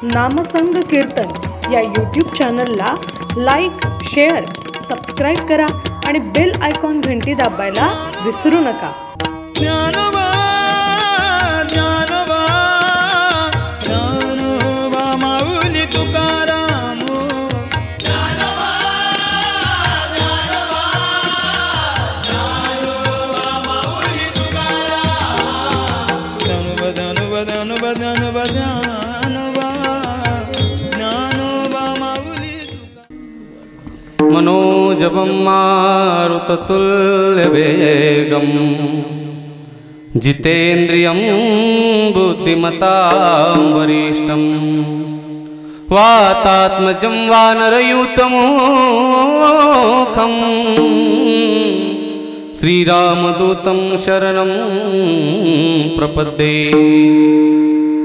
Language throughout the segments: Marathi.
नामसंग कीर्तन या यूट्यूब चॅनलला लाईक, शेअर, सबस्क्राईब करा आणि बेल आयकॉन घंटी दाबायला विसरू नका. ज्ञानोबा ज्ञानोबा ज्ञानोबा माऊली तुकाराम. ज्ञानोबा ज्ञानोबा ज्ञानोबा माऊली तुकाराम. ज्ञानोबा ज्ञानोबा ज्ञानोबा ज्ञानोबा ज्ञानोबा ज्ञानोबा माऊली. मनोजवं मारुततुल्यवेगं जितेन्द्रियं बुद्धिमतां वरिष्ठं वातात्मजं वानरयूतमोखं श्रीरामदूतं शरणं प्रपद्ये.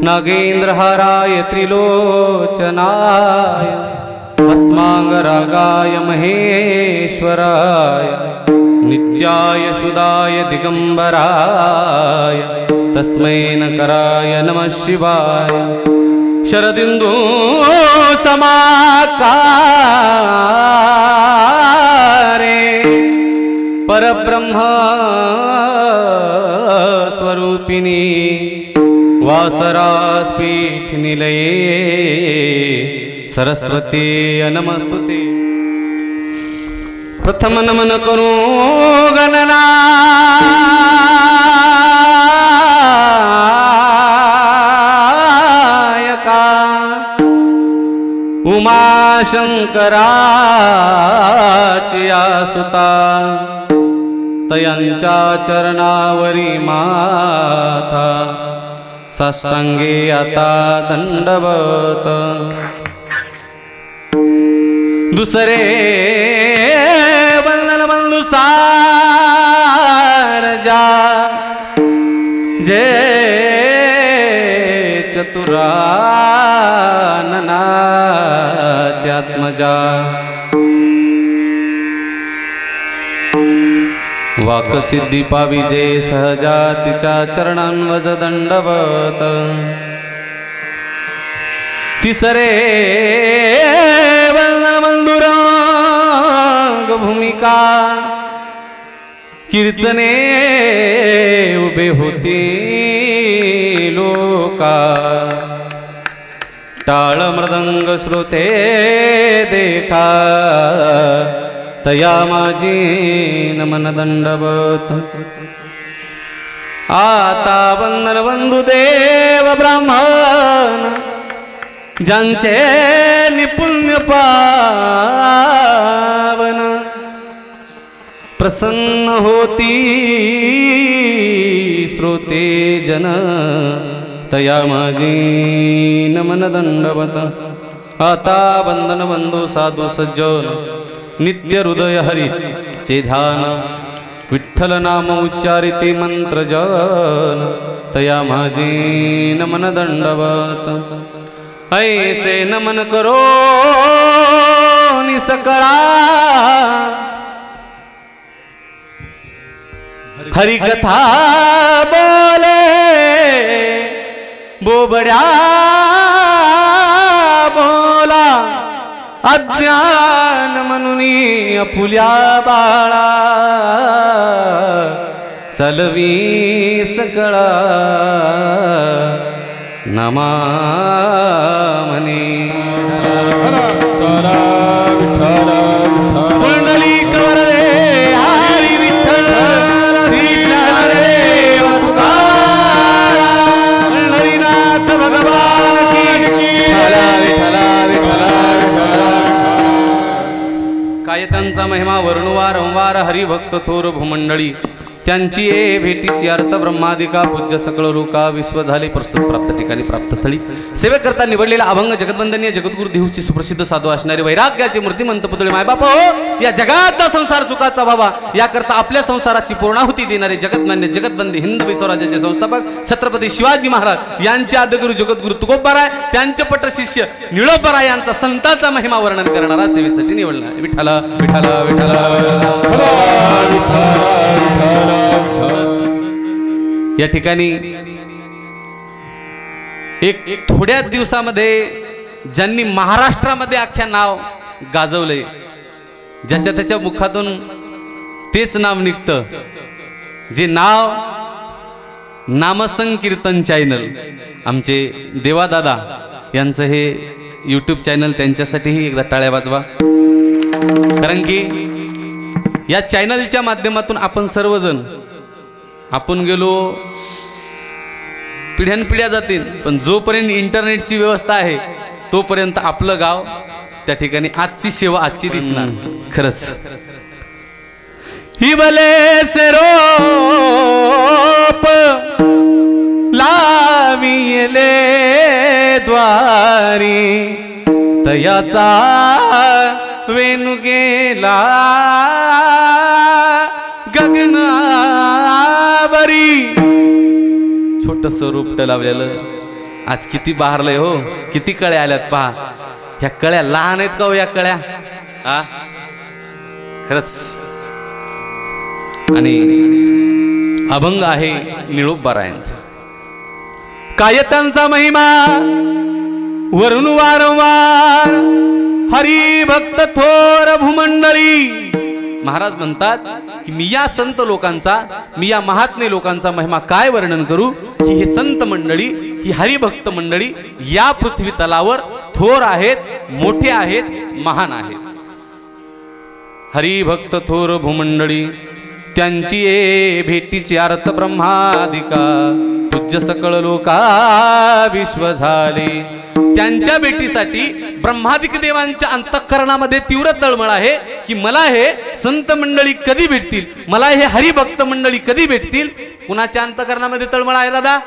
नागेन्द्रहाराय त्रिलोचनाय भस्मांगरागाय महेश्वराय नित्याय शुदाय दिगंबराय तस्मै नकराय नमः शिवाय. शरदिन्दु समाकारे परब्रह्म स्वरूपिणी वासरास्पीठ निलये सरस्वती नमस्तुते. प्रथम नमन करू गणनायका उमाशंकराची सुता तयांच्या चरणावरी माथा साष्टांगे आता दंडवत. दुसरे वंदन बंधु सारजा जे चतुराननाचे आत्मजा. वाकसिद्धी पाविजे सहजा तिच्या चरणांवज दंडवत. तिसरे भूमिका कीर्तने उभे होती लोका. टाळ मृदंग श्रोते देखा तया माझी नमन दंडवत. आता वंदन बंधुदेव ब्राह्मण ज्यांचे निपुण्य पावन प्रसन्न होती श्रोते जन तया माझी नमन दंडवत. आता वंदन बंधू साधू सज्जन नित्य हृदय हरी चे ध्यान विठ्ठल नाम उच्चारिते मंत्र जन तया माझी नमन दंडवत. ऐसे नमन करो निसकळा हरि कथा बोले बोबड्या बोला. अज्ञान मनुनी अपुल्या बाळा चलवी सकळा नमामनी. कुंडली कवरले हरी विठ्ठल देव तुकाराम हरिनाथ भगवान की काय त्यांचा महिमा वर्णू वारंवार हरिभक्त थोर भूमंडळी त्यांची ये भेटीची अर्थ ब्रह्मादिका पूज्य सकळ लोका विश्व झाले प्रस्तुत प्राप्त ठिकाणी प्राप्त स्थळी सेवेकरता निवडलेला अभंग जगतवंदनीय जगद्गुरु देहूची सुप्रसिद्ध साधू असणारे वैराग्याचे मूर्तिमंत पुतळे मायबाप हो. या जगाचा संसार सुखाचा व्हावा याकरता आपल्या संसाराची पूर्णाहुती देणारे जगतमान्य जगतवंदी हिंदवी स्वराज्याचे संस्थापक छत्रपती शिवाजी महाराज यांचे आद्यगुरु जगद्गुरु तुकोबराय त्यांचे पट शिष्य निळोबराय यांचा संतांचा महिमा वर्णन करणारा सेवेसाठी निवडला. विठ्ठला विठ्ठला विठ्ठला या ठिकाणी एक थोड्या दिवसामध्ये ज्यांनी महाराष्ट्रामध्ये अख्ख्या नाव गाजवलंय, ज्याच्या त्याच्या मुखातून तेच नाव निघतं, जे नाव नामसंकीर्तन चॅनल, आमचे देवादादा यांचं हे यूट्यूब चॅनल, त्यांच्यासाठीही एकदा टाळ्या वाजवा. कारण की या चॅनलच्या माध्यमातून आपण सर्वजण, आपण गेलो पिढ्यानपिढ्या जातील, पण जोपर्यंत इंटरनेटची व्यवस्था आहे तोपर्यंत आपलं गाव त्या ठिकाणी आजची सेवा आजची दिसणार. खरंच ही भले से रोप लाविले द्वारी, तयाचा वेणू गेला गगनावरी. छोटस रोपट लावलेलं आज किती बहरलंय हो, किती कळ्या आल्यात पहा. ह्या कळ्या लहान आहेत का हो या कळ्या? हा खरंच. आणि अभंग आहे निळोबारायांचा. कायतांचा महिमा वरून वारंवार हरिभक्त थोर भूमंडळी. महाराज म्हणतात की मी या संत लोकांचा, मी या महात्मे लोकांचा महिमा काय वर्णन करू, की हे संत मंडळी, ही हरिभक्त मंडळी या पृथ्वी तलावर थोर आहेत, मोठे आहेत, महान आहेत. हरिभक्त थोर भूमंडळी त्यांची ये भेटीची अर्थ ब्रह्मादिका, पूज्य सकळ लोका विश्व झाले. त्यांच्या भेटीसाठी ब्रह्मादिक देवांच्या अंतःकरणामध्ये तीव्र तळमळ आहे की मला हे संत मंडळी कधी भेटतील, मला हे हरिभक्त मंडळी कधी भेटतील. कुणाच्या अंतःकरणामध्ये तळमळ आहे दादा?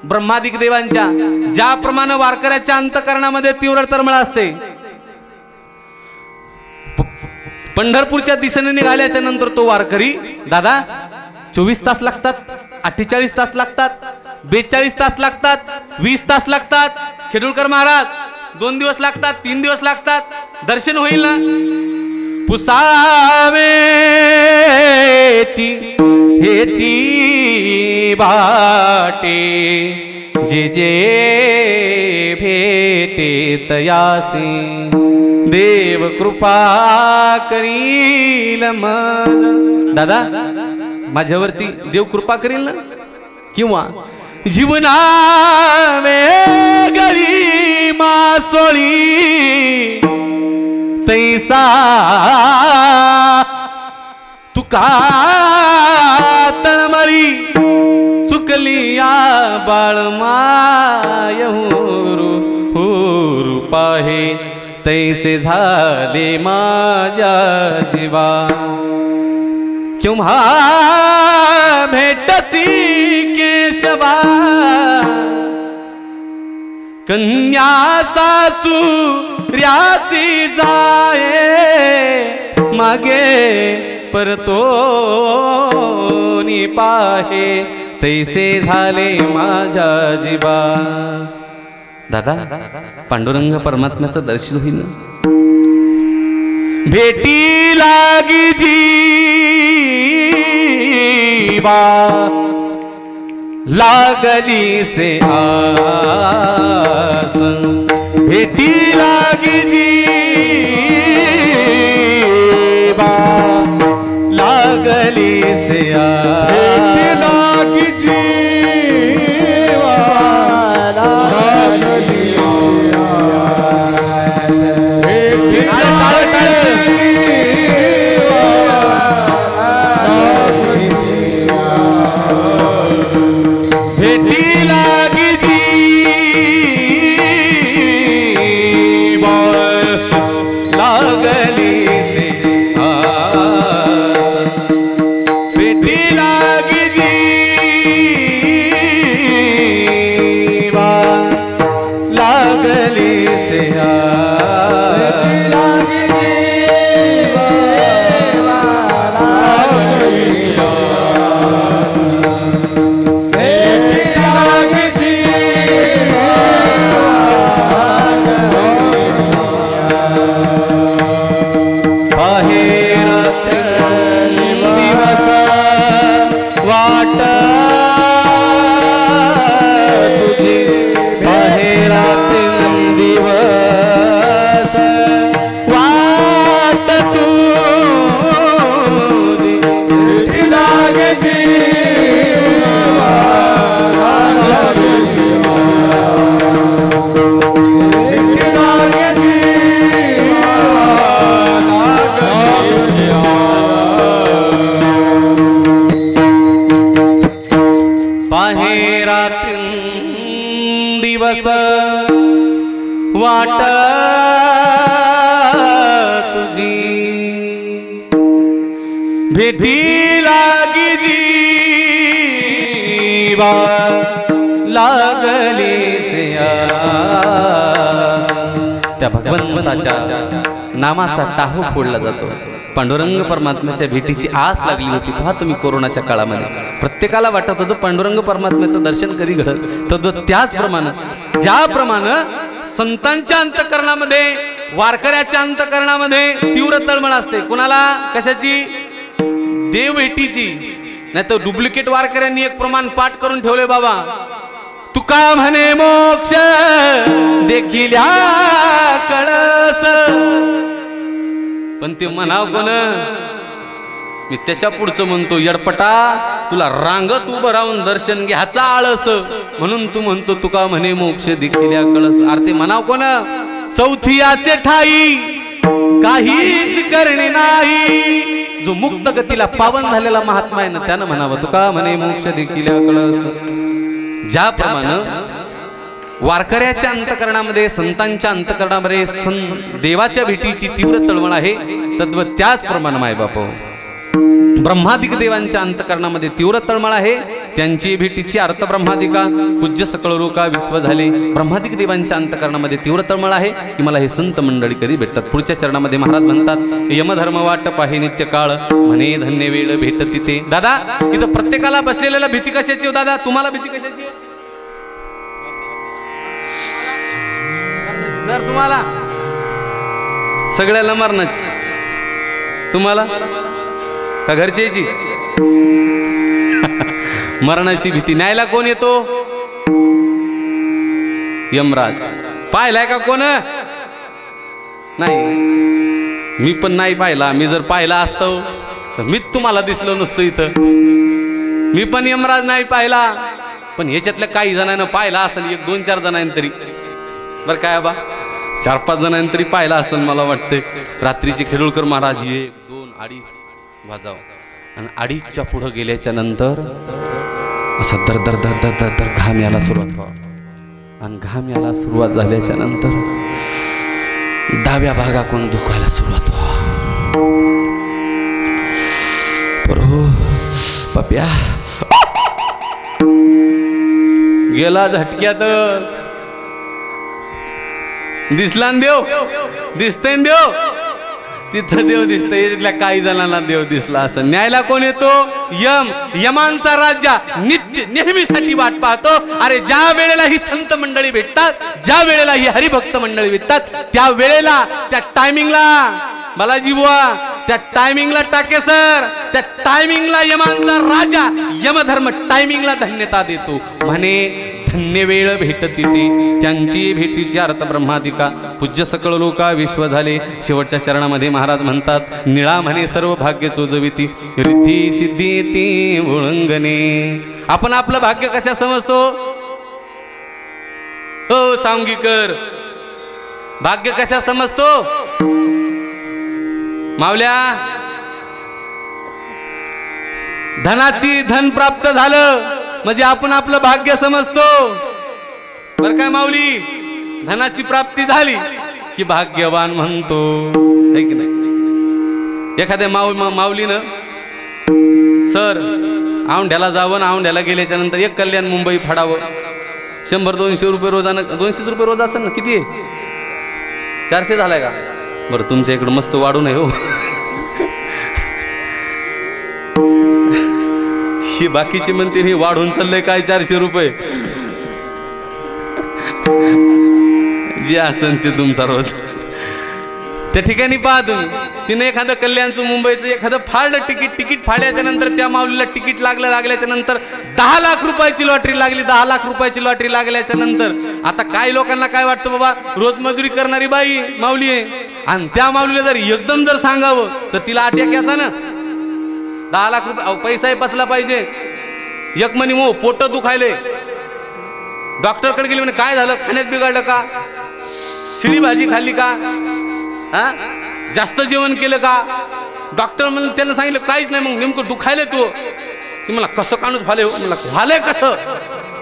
ब्रह्मादिक देवांच्या. ज्याप्रमाणे वारकऱ्याच्या अंतःकरणामध्ये तीव्र तळमळ असते, पंढरपूरच्या दिशेने निघाल्याच्या नंतर तो वारकरी दादा 24 तास लागतात, 48 तास लागतात, 42 तास लागतात, 20 तास लागतात. खेडूळकर महाराज 2 दिवस लागतात, 3 दिवस लागतात, दर्शन होईल ना? पुसावेची हेची बाटे, जे जे भेटे तयासी, देव कृपा करील मद. दादा माझ्यावरती देव कृपा करील ना? किंवा जीवना वेगळी मासोळी तैसा तुका तळमळी, चुकली या बाळमाय हो पाहे, तैसे झाले माझ्या जीवा. केव्हा भेटती केशवा, कन्या सासूर्याची जाये, मागे परतोनी पाहे, तैसे झाले माझ्या जीवा. दादा पांडुरंग परमात्म्याचं दर्शन होईल ना? भेटी लागी जीवा, लागली से आस, भेटी लागी जीवा, लागली से आस, भेटी लागी जीवा, लागली से आस, भेटी लागी जीवा, लागली से आस, भेटी लागी जीवा, लागली से आस, वाट तुझी पाहे रात्री दिवस वाट तुझी भेटी लागी जीवा लागले त्या भगवंताच्या नामाचा टाहू फोडला जातो. पांडुरंग परमात्म्याच्या भेटीची आस लागली होती. पहा तुम्ही कोरोनाच्या काळामध्ये प्रत्येकाला वाटत होतं पांडुरंग परमात्म्याचं दर्शन कधी घडल. तर त्याचप्रमाणे ज्याप्रमाणे संतांच्या अंतःकरणामध्ये वारकऱ्याच्या अंतःकरणामध्ये तीव्र तळमळ असते. कुणाला कशाची? देव भेटीची. नाही तर डुप्लिकेट वारकऱ्यांनी एक प्रमाण पाठ करून ठेवले बाबा. तुका म्हणे मोक्ष देखील कळस. पण ते म्हणाव कोण? मी त्याच्या पुढचं म्हणतो यडपटा तुला रांगत उभं राहून दर्शन घ्यायचा आळस म्हणून तू म्हणतो तुका म्हणे मोक्ष देखील कळस. अरे ते म्हणाव कोण? चौथियाचे ठाई काहीच करणे नाही. जो मुक्त गतीला पावन झालेला महात्मा आहे ना त्यानं म्हणावं तुका म्हणे मोक्ष देखील कळस. ज्याप्रमाणे वारकऱ्याच्या अंतःकरणामध्ये संतांच्या अंतःकरणामध्ये देवाच्या भेटीची तीव्र तळमळ आहे तद्वत त्याचप्रमाणे मायबाप ब्रह्मादिक देवांच्या अंतःकरणामध्ये तीव्र तळमळ आहे. त्यांची भेटीची अर्थ ब्रह्मादिका पूज्य सकळ लोका विश्व झाले. ब्रह्मादिक देवांच्या अंतःकरणामध्ये तीव्र तळमळ आहे की मला हे संत मंडळी कधी भेटतात. पुढच्या चरणामध्ये महाराज म्हणतात यमधर्म वाट पाहे नित्य काळ म्हणे धन्य वेळ भेट तिथे. दादा इथं प्रत्येकाला बसलेल्याला भीती कशाची हो दादा? तुम्हाला भीती कशाची? जर तुम्हाला सगळ्याला मरणाची, तुम्हाला का घरच्याची? मरणाची भीती. न्यायला कोण येतो? यमराज. पाहिलाय का कोण? नाही, मी पण नाही पाहिला. मी जर पाहिला असतो तर मीच तुम्हाला दिसलो नसतो इथं. मी पण यमराज नाही पाहिला, पण ह्याच्यातल्या काही जणांना पाहिला असेल. 1-2-4 जणांनी तरी बरं काय बा 4-5 जणांनी तरी पाहिला असेल मला वाटतं. रात्रीचे खेडुळकर महाराज 1, 2, 2:30 वाजाव आणि 2:30च्या पुढं गेल्याच्या नंतर असं दर दर दर दर दर दर घाम यायला सुरुवात व्हावा. आणि घाम यायला सुरुवात झाल्याच्या नंतर डाव्या भागाकडून दुखायला सुरुवात व्हावा. बरो पप्या गेला झटक्यातच. दिसला न देव? दिसतंय न देव? तिथं देव दिसतंय. तिथल्या काही जणांना देव दिसला असं. न्यायला कोण येतो? यम. यमांचा राजा नित्य नेहमीसाठी वाट पाहतो. अरे ज्या वेळेला ही संत मंडळी भेटतात, ज्या वेळेला ही हरिभक्त मंडळी भेटतात, त्या वेळेला त्या टायमिंगला बालाजी बुवा त्या टायमिंगला टाके सर त्या टायमिंगला यमांचा राजा यमधर्म टायमिंगला धन्यता देतो. म्हणे धन्य वेळ भेटती ते. त्यांची भेटीची अर्थ ब्रह्मादिका पूज्य सकळ लोका विश्व झाले. शेवटच्या चरणामध्ये महाराज म्हणतात निळा म्हणे सर्व भाग्य चोजविती रिद्धी सिद्धी ती ओळंगणे. आपण आपलं भाग्य कशा समजतो? हो सांगीकर, भाग्य कशा समजतो? मावल्या धनाची धन प्राप्त झालं म्हणजे आपण आपलं भाग्य समजतो. बर काय माऊली? धनाची प्राप्ती झाली की भाग्यवान म्हणतो, है की नाही? एखाद्या माऊलीनं सर औंढ्याला जावं, औंढ्याला गेल्याच्या नंतर एक कल्याण मुंबई फाडावं. 100-200 रुपये रोजानं, 200 रुपये रोज असेल ना? किती आहे? 400 झालाय का? बरं तुमच्या इकडं मस्त वाढू नये हो. हे बाकीचे म्हणते हे वाढून चाललंय काय 400 रुपये. जे असेल ते तुमचा रोज. त्या ठिकाणी पहा तुम्ही तिने एखादं कल्याणचं मुंबईचं एखादं फाडलं तिकीट फाडल्याच्या नंतर त्या माऊलीला तिकीट लागल्याच्या नंतर 10 लाख रुपयाची लॉटरी लागली. 10 लाख रुपयाची लॉटरी लागल्याच्या नंतर आता काही लोकांना काय वाटतं बाबा रोज मजुरी करणारी बाई माऊली आहे आणि त्या माऊलीला जर एकदम जर सांगावं तर तिला अटॅक यायचा ना. 10 लाख रुपये पैसाही पचला पाहिजे. एक म्हणी मो पोट दुखायले डॉक्टरकडे गेले म्हणे काय झालं, खाण्यात बिघडलं का, शिळी भाजी खाल्ली का, हा जास्त जेवण केलं का. डॉक्टर म्हणून त्यांना सांगितलं काहीच नाही. मग नेमकं दुखायला तू, ती मला कसं काणूच व्हाले, मला व्हालंय कसं.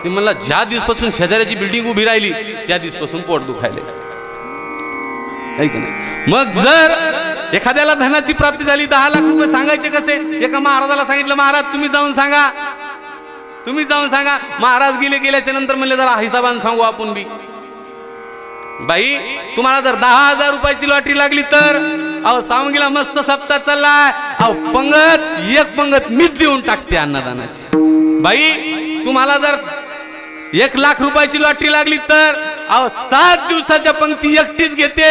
ती म्हणला ज्या दिवसपासून शेजाऱ्याची बिल्डिंग उभी राहिली त्या दिवसपासून पोट दुखायले. मग जर एखाद्याला धनाची प्राप्ती झाली, 10 लाख रुपये सांगायचे कसे. एका महाराजाला सांगितलं महाराज तुम्ही जाऊन सांगा, तुम्ही जाऊन सांगा. महाराज गेल्याच्या नंतर म्हणले जरा हिसाबान सांगू आपण बी. बाई तुम्हाला जर 10,000 रुपयाची लॉटरी लागली तर अहो सावंगीला मस्त सप्ताह चाललाय, अहो पंगत एक पंगत मीच देऊन टाकते अन्नदानाची. बाई तुम्हाला जर 1 लाख रुपयाची लॉटरी लागली तर अहो 7 दिवसाच्या पंक्ती एकटीच घेते.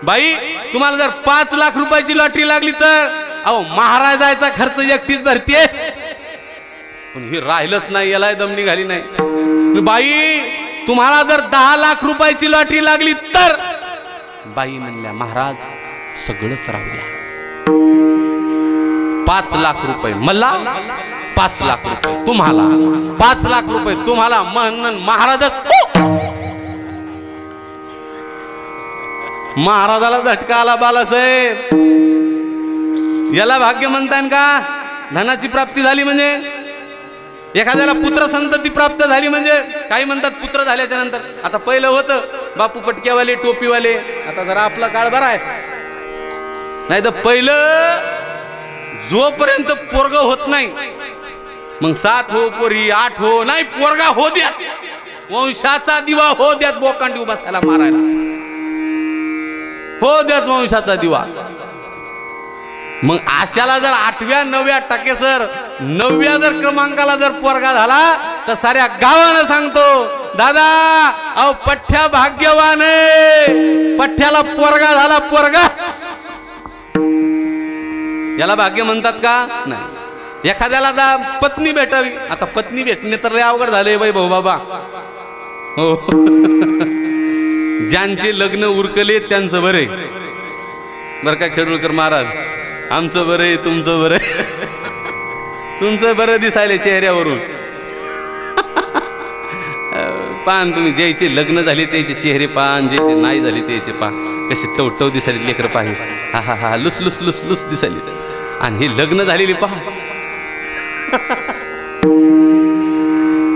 बाई तुम्हाला जर 5 लाख रुपयाची लॉटरी लागली तर अहो महाराजाचा खर्च एकटीच भरते. पण हे राहिलंच नाही, याला दम निघाली नाही. बाई तुम्हाला जर 10 लाख रुपयाची लॉटरी लागली तर बाई म्हणल्या महाराज सगळंच राहू द्या. 5 लाख रुपये मला, 5 लाख रुपये तुम्हाला, 5 लाख रुपये तुम्हाला. म्हणून महाराजच महाराजाला झटका आला. बालासाहेब याला भाग्य म्हणताय का. धनाची प्राप्ती झाली म्हणजे, एखाद्याला पुत्र संतती प्राप्त झाली म्हणजे. काही म्हणतात पुत्र झाल्याच्या नंतर. आता पहिलं होतं बापू पटक्यावाले टोपीवाले, आता जरा आपला काळ बरा आहे. नाही तर पहिलं जोपर्यंत पोरग होत नाही मग 7 हो पोरी 8 हो, नाही पोरगा हो द्या, वंशाचा दिवा हो द्यात, बोकांडी उभा झाला मारायला हो द्यात वंशाचा दिवा. मग आशाला जर 8व्या 9व्या टकेसर 9व्या जर क्रमांकाला जर पोरगा झाला तर साऱ्या गावानं सांगतो दादा अहो पठ्ठ्या भाग्यवान आहे, पठ्ठ्याला पोरगा झाला पोरगा. याला भाग्य म्हणतात का नाही. एखाद्याला पत्नी भेटावी, आता पत्नी भेटणे तर लय अवघड झाले बाई भाऊ बाबा. हो ज्यांचे लग्न उरकले त्यांचं बरे बरं का खेडूळकर महाराज. आमचं बरं आहे, तुमचं बरं आहे. तुमचं बरं दिसायले चेहऱ्यावरून. पान तुम्ही ज्याचे लग्न झाले त्याचे चेहरे पान, ज्याचे नाही झाले त्याचे पान कसे टवटव दिसायले लेकर पाहि. हा हा हा लुस लुस लुस लुस दिसायले. आणि हे लग्न झालेली पहा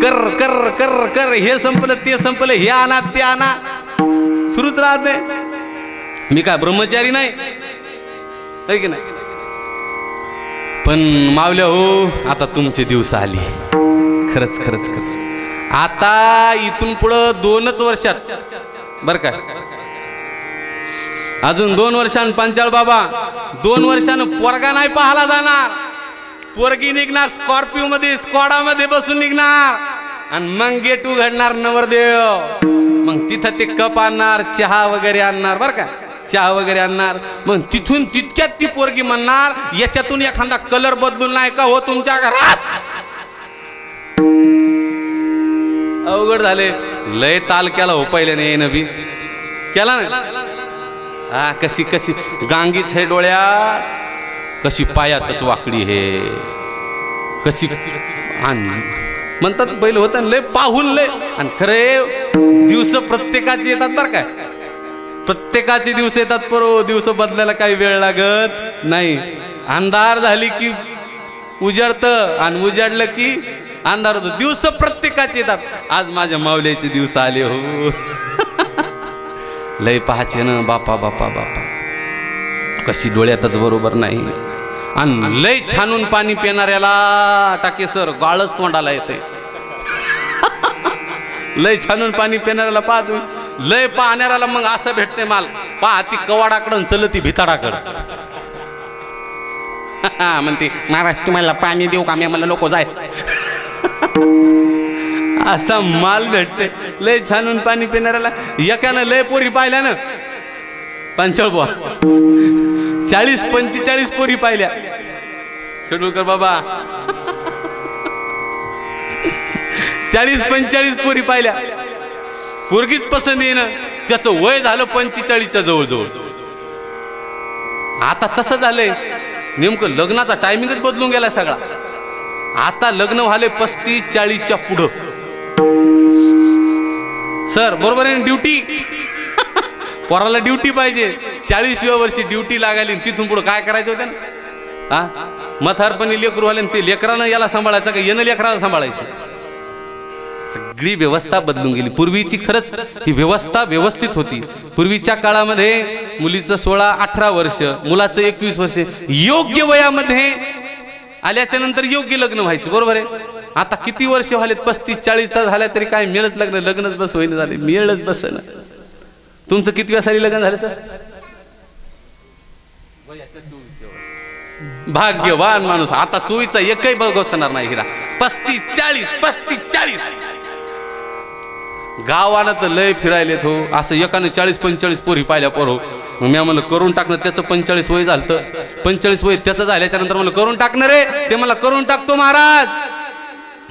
कर कर कर कर, हे संपलं ते संपलं, हे आणा ते आणा, सुरूच राहत नाही. मी काय ब्रह्मचारी नाही है की नाही. पण मावल्या हो आता तुमचे दिवस आले. खरंच खरंच खरंच. आता इथून पुढं 2च वर्षात बर का, अजून 2 वर्षांनी पंचाळ बाबा 2 वर्षानं पोरगा नाही पाहायला जाणार. पोरगी निघणार स्कॉर्पिओ मध्ये, स्कॉडा मध्ये बसून निघणार आणि मग गेट उघडणार नवरदेव. मग तिथं ते कप आणणार, चहा वगैरे आणणार बर का, चहा वगैरे आणणार. मग तिथून तितक्यात ती पोरगी म्हणणार याच्यातून एखादा कलर बदलून नाही का हो तुमच्या घरात. अवघड झाले. लय ताल केला हो पहिले नाही नबी केला ना. हा कशी कशी गांगीच हे डोळ्या, कशी पायातच वाकडी हे, कशी आणि म्हणतात पहिलं होतं लय पाहून लय. आणि खरे दिवस प्रत्येकाचे येतात बरं काय, प्रत्येकाचे दिवस येतात. पर दिवस बदलायला काही वेळ लागत नाही. अंधार झाली की उजाडतं आणि उजाडलं की अंधार होतो. दिवस प्रत्येकाचे येतात. आज माझ्या माऊलीचे दिवस आले हो. लय पाहायचे ना बापा बापा बापा, कशी डोळ्यातच बरोबर नाही. आणि लय छानून पाणी पिणाऱ्याला टाके सर गाळच तोंडाला येते. लय छानून पाणी पिणाऱ्याला पाहा तुम्ही, लय पाहणाऱ्याला मग असं भेटते माल. पहा ती कवाडाकडून चलती भिताडाकडं. म्हणते महाराज तुम्हाला पाणी देऊ का, मी मला नको जाय. असा माल भेटते. लय छानून पाणी पिणाऱ्याला. एकानं लय पोरी पाहिल्या ना पंचाळ बुवा, 40-45 पोरी पाहिल्या. खेडूळकर बाबा 40-45 पोरी पाहिल्या. पोरगीच पसंत येईना. त्याचं वय झालं 45च्या जवळजवळ. आता तसं झालंय नेमकं लग्नाचा टायमिंगच बदलून गेलाय सगळा. आता लग्न व्हाले 35-40च्या पुढं. सर बरोबर आहे, ड्युटी पोराला ड्युटी पाहिजे. 40व्या वर्षी ड्युटी लागायली, तिथून पुढे काय करायचं होतं ना? हा म्हातारपणी लेकरू आले, ते लेकरानं याला सांभाळायचं का यानं लेकराला सांभाळायचं? सगळी व्यवस्था बदलून गेली. पूर्वीची खरंच ही व्यवस्था व्यवस्थित होती. पूर्वीच्या काळामध्ये मुलीचं 16-18 वर्ष, मुलाचं 21 वर्ष, योग्य वयामध्ये आल्याच्या नंतर योग्य लग्न व्हायचं. बरोबर आहे. आता किती वर्ष व्हालेत? 35-40 झाल्या तरी काय मिळत लग्नच बस होईना झाले, मिळच बस ना. तुमचं कितव्या साली लग्न झालं सर? भाग्यवान माणूस. आता 24चा एकही बघणार नाही हिरा. 35-40 गावानं तर लय फिरायलेत हो. असं एकाने 40-45 पोरी पाहिल्या पोरो. मग मी म्हणलं करून टाकणं. त्याचं 45 वय झालं, 45 वय त्याचं झाल्याच्या नंतर म्हणलं करून टाकणार रे. ते मला करून टाकतो महाराज,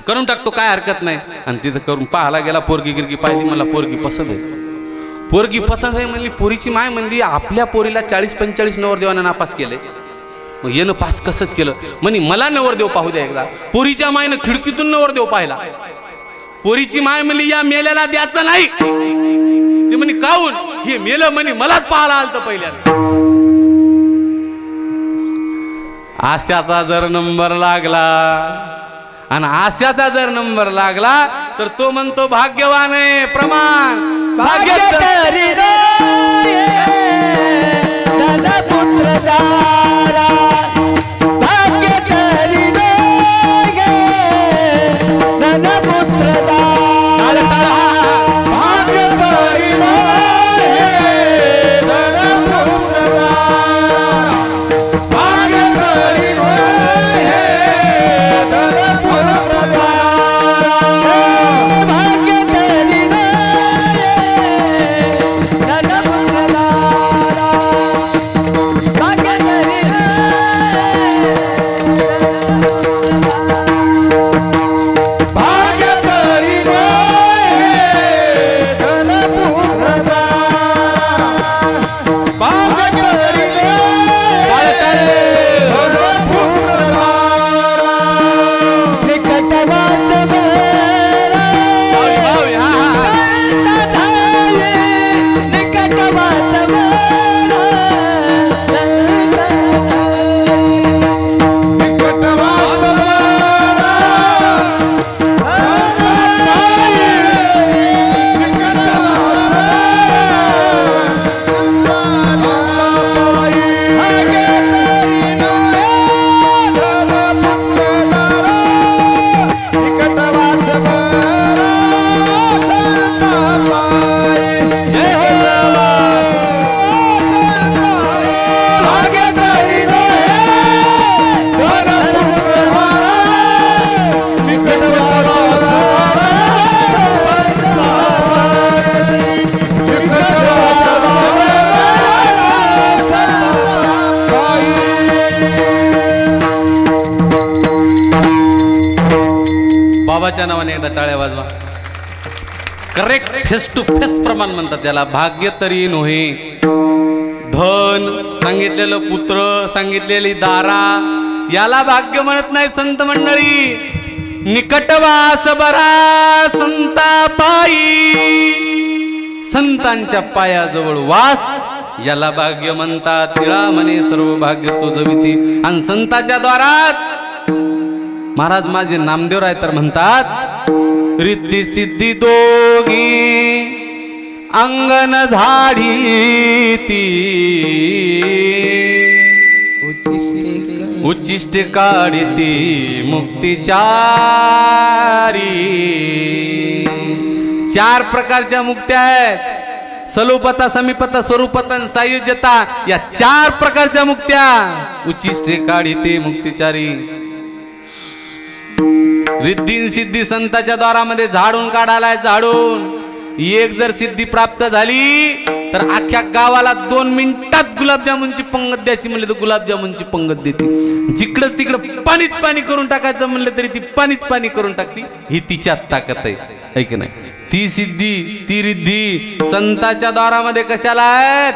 करून टाकतो, काय हरकत नाही. आणि तिथं करून पाहायला गेला, पोरगी गिरगी पाहिली, मला पोरगी पसंत आहे. पोरगी पसंत आहे म्हणली. पोरीची माय म्हणली आपल्या पोरीला 40-45 नवरदेवानं नापास केले, मग येणं पास कसंच केलं म्हणे. मला नवरदेव पाहू द्या एकदा. पोरीच्या मायनं खिडकीतून नवरदेव पाहिला. पोरीची माय म्हणली या मेल्याला द्यायचं नाही. ते म्हणे काऊन? हे मेलं म्हणे मलाच पाहायला आलतं पहिल्यांदा. आशाचा जर नंबर लागला, आणि आशाचा जर नंबर लागला तर तो म्हणतो भाग्यवान आहे. प्रमाण भाग्य बाबाच्या नावाने एकदा टाळ्या वाजवा. करेक्ट फेस टू फेस प्रमाण म्हणतात त्याला. भाग्य तरी नोहे. धन सांगितलेलं, पुत्र सांगितलेली दारा, याला भाग्य म्हणत नाही संत मंडळी. निकटवास बरा संता पायी, संतांच्या पायाजवळ वास याला भाग्य म्हणतात. तिळा म्हणे सर्व भाग्य चोजविती. आणि संताच्या द्वारात महाराज माझे नामदेवराय तर म्हणतात रिद्धी सिद्धी दोघी अंगण झाडी ती, उच्चिष्टे काढती मुक्तिचारी. 4 प्रकारच्या मुक्त्या आहेत. सलोपता, समीपता, स्वरूपता आणि सायुज्यता, या 4 प्रकारच्या मुक्त्या. उच्चिष्टे काढते मुक्तिचारी. रिद्धी सिद्धी संताच्या द्वारामध्ये झाडून काढायला, झाडून. एक जर सिद्धी प्राप्त झाली तर अख्ख्या गावाला 2 मिनिटात गुलाबजामुनची पंगत द्यायची म्हणले तर गुलाबजामुनची पंगत देते. जिकडं तिकडं पाणीच पाणी करून टाकायचं म्हणलं तरी ती पाणीच पाणी करून टाकते. ही तिच्यात ताकद आहे, है की नाही? ती सिद्धी, ती रिद्धी संताच्या द्वारामध्ये कशाला आहेत?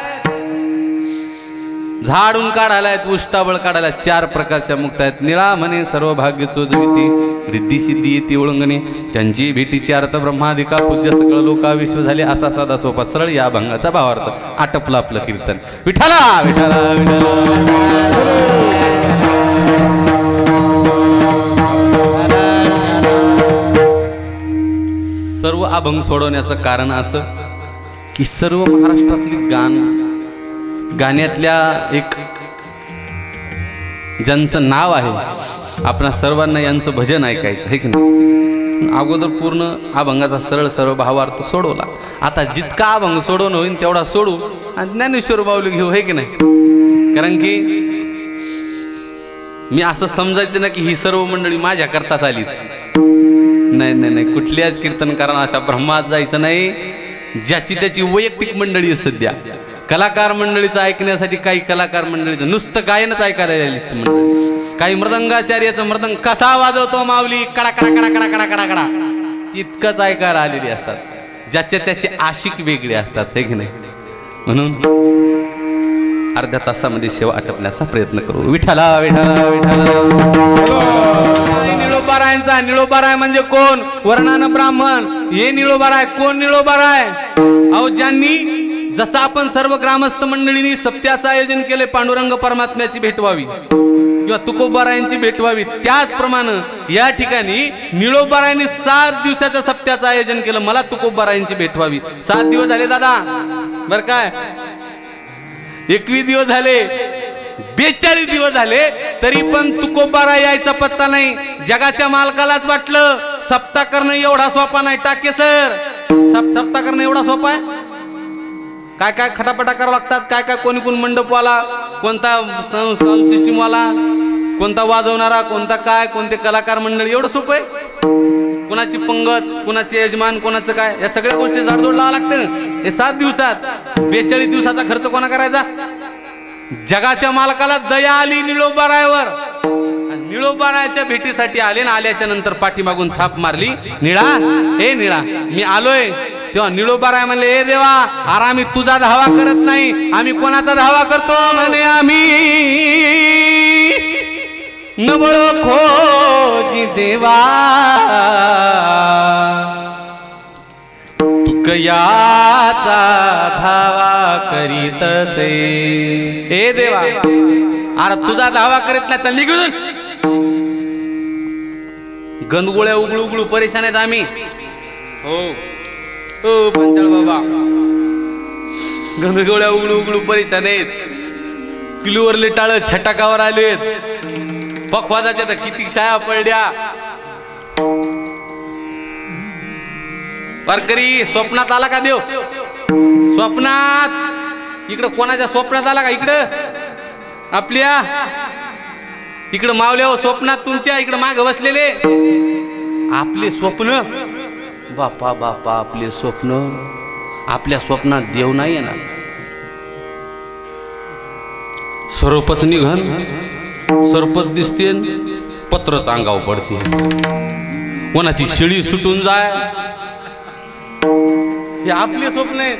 झाडून काढायला आहेत, उष्टाबळ काढायला 4 प्रकारच्या मुक्ता आहेत. निळा म्हणे सर्व भाग्य चोजविते, रिद्धी सिद्धी येते ओळंगणे, त्यांची भेटीची अर्थ ब्रह्मादिका पूज्य सकळ लोका विश्व झाले. असा साधा सोपा सरळ या अभंगाचा भावार्थ. आटपलं आपलं कीर्तन. विठाला विठाला सर्व अभंग सोडवण्याचं कारण असं की सर्व महाराष्ट्रातली गाण्यातल्या एक ज्यांचं नाव आहे, आपणा सर्वांना यांचं भजन ऐकायचं आहे की नाही. अगोदर पूर्ण अभंगाचा सरळ भावार्थ सोडवला. आता जितका अभंग सोडवणं होईल तेवढा सोडू आणि ज्ञानेश्वर माऊली घेऊ, आहे की नाही. कारण की मी असं समजायचं ना की ही सर्व मंडळी माझ्या करताच आली. नाही नाही नाही, कुठल्याच कीर्तनकारांना अशा ब्रह्मात जायचं नाही. ज्याची त्याची वैयक्तिक मंडळी आहे सध्या. कलाकार मंडळीचं ऐकण्यासाठी काही कलाकार मंडळीचं नुसतं गायनच ऐकायला आलेली मंडळी. काही मृदंगाचार्याचं मृदंग कसा वाजवतो माऊली, कडा कडा कडा कडा कडा कडा कडा, तितकंच ऐकायला आलेली असतात. ज्याचे त्याचे आशिक वेगळे असतात, हे की नाही. म्हणून अर्ध्या तासामध्ये सेवा आटपण्याचा प्रयत्न करू. विठाला विठाला विठाला. निळोबारायांचा निळोबाराय म्हणजे कोण? वर्णानं ब्राह्मण. हे निळोबाराय कोण? निळोबाराय अहो ज्यांनी, जसं आपण सर्व ग्रामस्थ मंडळींनी सप्त्याचं आयोजन केले पांडुरंग परमात्म्याची भेट व्हावी किंवा तुकोबारायांची भेट व्हावी, त्याचप्रमाणे या ठिकाणी निळोबारायांनी 7 दिवसाच्या सप्त्याचं आयोजन केलं. मला तुकोबारायांची भेट व्हावी. 7 दिवस झाले दादा, बर काय, 21 दिवस झाले, 42 दिवस झाले, तरी पण तुकोबारा यायचा पत्ता नाही. जगाच्या मालकालाच वाटलं सप्ताह करणं एवढा सोपा नाही. टाके सर, सप्ताह करणं एवढा सोपा आहे? काय काय खटापटा करावं लागतात. काय काय कोणी कोण मंडपवाला, कोणता साऊंड सिस्टीमवाला, कोणता वाजवणारा, कोणता काय, कोणते कलाकार मंडळी, एवढं सोपं आहे? कोणाची पंगत, कोणाचे यजमान, कोणाचं काय, या सगळ्या गोष्टी जाडजोड लावा लागतं. हे 7 दिवसात 42 दिवसाचा खर्च कोणा करायचा? जगाच्या मालकाला दया आली निळोबारायवर. निळोबारायच्या भेटीसाठी आले ना, आल्याच्या नंतर पाठीमागून थाप मारली. निळा, हे निळा मी आलोय. तेव्हा निळोबाराय म्हणले, हे देवा, अरे आम्ही तुझा धावा करत नाही, आम्ही कोणाचा धावा करतो? म्हणे आम्ही नबळो खोजी देवा, तुकयाचा धावा करीतसे. ए देवा, अरे तुझा धावा करीत नाही, चल निघून. गंदगोळ्या उघडू उघडू परेशान आहेत आम्ही. हो हो पंचाळ बाबा, गंदगोळ्या उघडू उघडू परेशान आहेत. किलोवरले टाळ छटाकावर आलेत. पखवाजाच्या तर किती शाया पडल्या. वारकरी स्वप्नात आला का देव? स्वप्नात? इकडं कोणाच्या स्वप्नात आला का? इकडं आपल्या, इकडं मावल्या स्वप्नात तुमच्या, इकडं माग बसलेले आपले स्वप्न. बापा बापा, आपले स्वप्न, आपल्या स्वप्नात देव नाही येणार. सरपच निघन, सरपच दिसते, पत्रच अंगावर पडते. कोणाची शिळी सुटून जाय, हे आपले स्वप्न आहेत.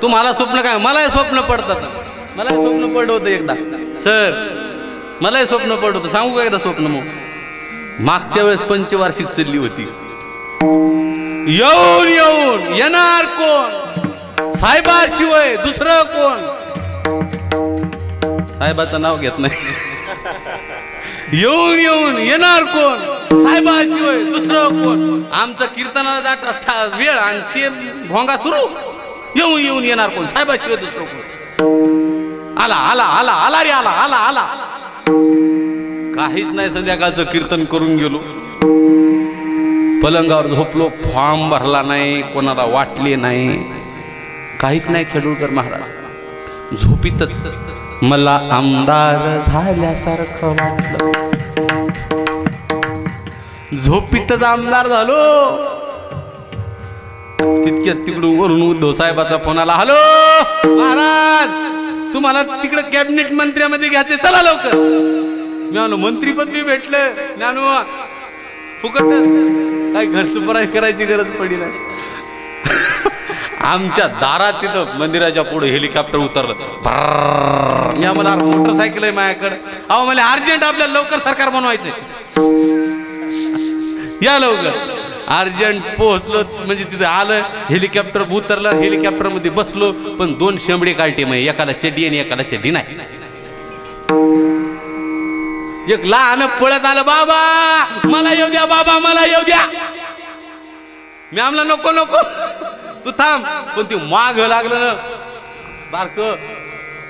तुम्हाला स्वप्न काय? मला स्वप्न पडतात. मला स्वप्न पडलं होतं एकदा सर, मला स्वप्न पडलं होतं. सांगू का एकदा स्वप्न? मग मागच्या वेळेस पंचवार्षिक चालली होती. येऊन येऊन येणार कोण? साहेबाशिवाय दुसरं कोण? साहेबाचं नाव घेत नाही. येऊन येऊन येणार कोण? साहेबाशिवाय दुसरं कोण? आमचं कीर्तनाला जात वेळ आणि ते भोंगा सुरू. येऊन येऊन येणार कोण? साहेबाशिवाय दुसरं कोण? आला आला आला आला रे, आला आला आला. काहीच नाही. संध्याकाळचं कीर्तन करून गेलो, पलंगावर झोपलो, फॉर्म भरला नाही, कोणाला वाटले नाही, काहीच नाही. खेडूळकर महाराज झोपीतच मला आमदार झाल्यासारखं वाटलं. झोपीतच आमदार झालो. तितक्यात तिकडून वरून उद्धव साहेबाचा फोन आला. हॅलो महाराज, तुम्हाला तिकडे कॅबिनेट मंत्र्यामध्ये घ्यायचे, चला लवकर. मी म्हणलो मंत्रीपद बी भेटलं ज्ञानू, फुकट, काय घरचं पराय करायची गरज पडली नाही. आमच्या दारात तिथं मंदिराच्या पुढे हेलिकॉप्टर उतरलं. मी आम्हाला मोटरसायकल आहे माझ्याकडे. अहो मला अर्जंट आपल्याला लवकर सरकार बनवायचंय, या लवकर. अर्जंट पोहोचलो म्हणजे तिथे आलं, हेलिकॉप्टर उतरलं, हेलिकॉप्टर मध्ये बसलो. पण 2 शेंबडे काढते मग, एकाला चड्डी आणि एकाला चड्डी नाही. एक लहान पळत आलं, बाबा मला येऊ द्या, बाबा मला येऊ द्या. मी आमला नको नको तू थांब. पण ती माग लागलं ना, बारक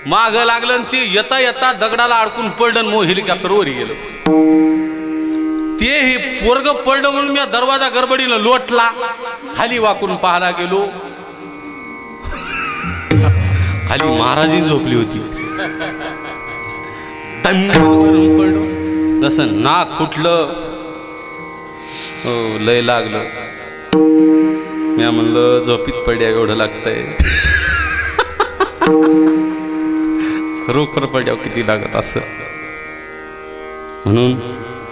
माग लागलं, ते येता येता दगडाला अडकून पडलं, मग हेलिकॉप्टर वरी गेलो. ते हे पोरग पडलं म्हणून मी दरवाजा गडबडीनं लोटला, खाली वाकून पाहायला गेलो, खाली महाराजी झोपली होती. पडलो, जसं नाक फुटलं, लय लागलं. मी म्हणलं झोपीत पड्या एवढं लागतंय. खरोखर पड्या किती लागत असं. म्हणून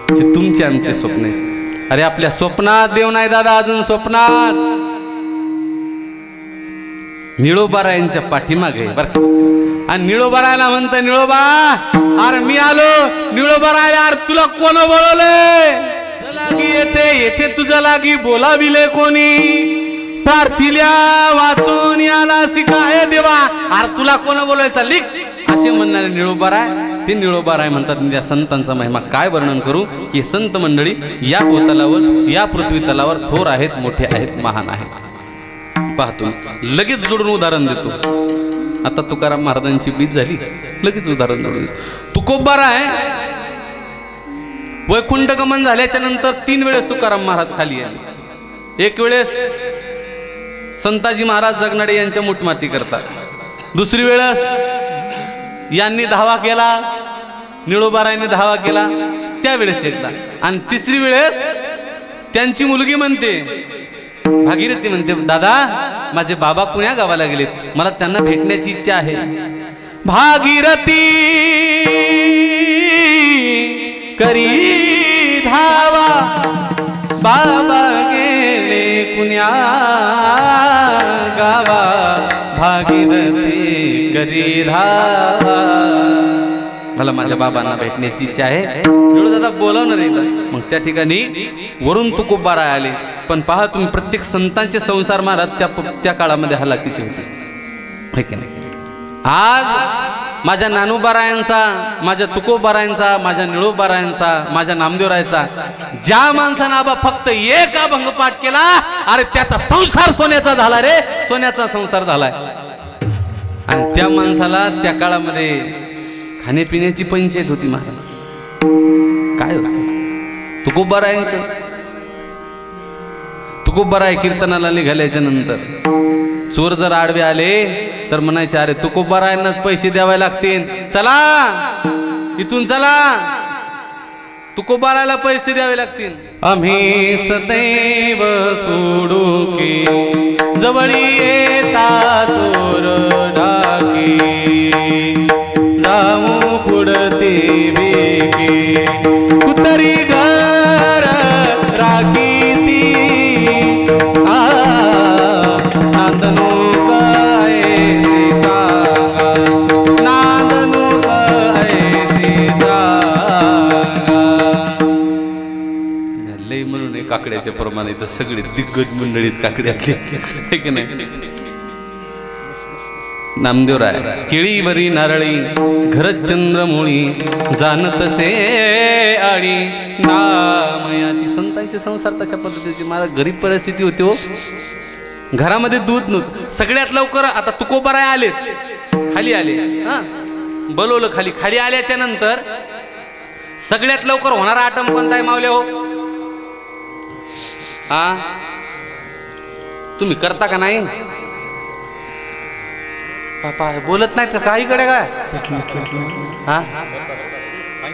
ते तुमचे आमचे स्वप्न आहेत. अरे आपल्या स्वप्नात देव नाही दादा, अजून स्वप्नात निळोबारायांच्या पाठीमागे बर. आणि निळोबारायला म्हणतं, निळोबा अरे मी आलो. निळोबारायला अरे तुला कोण बोलवलंय? लागी येते येते तुझ्या लागी बोलाविले कोणी? पार्थिल्या वाचून याला शिकाय देवा. अरे तुला कोण बोलायचा लिख असे म्हणणारे निळोबाराय. ते निळोबाराय म्हणतात. त्या संतांचा महिमा काय वर्णन करू. की संत मंडळी या भूतलावर, या पृथ्वी तलावर थोर आहेत, मोठे आहेत, महान आहेत. पाहतो लगेच जोडून उदाहरण देतो. आता तुकाराम महाराजांची बीज झाली, लगेच उदाहरण जोडून देतो. तुकोबाराय वैकुंठ गमन झाल्याच्या नंतर 3 वेळेस तुकाराम महाराज खाली आले. एक वेळेस संताजी महाराज जगनाडे यांच्या मुठमाती करतात. दुसरी वेळेस यांनी धावा केला, निळोबारायांनी धावा केला, त्यावेळेस एकदा. आणि तिसरी वेळेस त्यांची मुलगी म्हणते, भागीरथी म्हणते, दादा माझे बाबा पुण्या गावाला गेलेत, मला त्यांना भेटण्याची इच्छा आहे. भागीरथी करी धावा, बाबा गेले पुण्या गावा, भागीरथी करी धावा, मला माझ्या बाबांना भेटण्याची इच्छा आहे. एवढं दादा बोलवणार आहे. मग त्या ठिकाणी वरून तुकोबाराय आले. पण पहा तुम्ही, प्रत्येक संतांचे संसार महाराज त्या काळामध्ये हलाखीचे होते, है की नाही. आज माझ्या नानूबारायांचा, माझ्या तुकोबारायांचा, माझ्या निळोबारायांचा, माझ्या नामदेवरायांचा ज्या माणसानं आबा फक्त एक अभंग पाठ केला, अरे त्याचा संसार सोन्याचा झाला रे, सोन्याचा संसार झालाय. आणि त्या माणसाला त्या काळामध्ये खाण्यापिण्याची पंचायत होती महाराज. काय होतं तुकोबारायांचं. तुकोबाराय कीर्तनाला निघाल्याच्या नंतर चोर जर आडवे आले तर म्हणायचे, अरे तुकोबारायांनाच पैसे द्यावे लागतील, चला इथून चला, तुकोबारायला पैसे द्यावे लागतील. आम्ही सदैव सोडू की जवळी येता चोर डाकी, जाऊ पुढते वेगे कुतरी घर राखी ती, नांदनो काय सांगा, नांदनो काय सांगा. लय म्हणून काकड्याच्या प्रमाणे तर सगळे दिग्गज मंडळीत काकड्यातले, आहे की नाही. नामदेवराय केळीवरी नारळी घरच चंद्रमुळी, जाणतसे आळी नामयाची. संतांचे संसार तशा पद्धतीची. मला गरीब परिस्थिती होती हो, घरामध्ये दूध नव्हतं. सगळ्यात लवकर आता तुकोबाराय आले, खाली आले, हा बोलवलं खाली. खाली आल्याच्या नंतर सगळ्यात लवकर होणारा आटम कोणता आहे मावले हो? हा तुम्ही करता का नाही? पापा बोलत नाहीत का काहीकडे काय? हा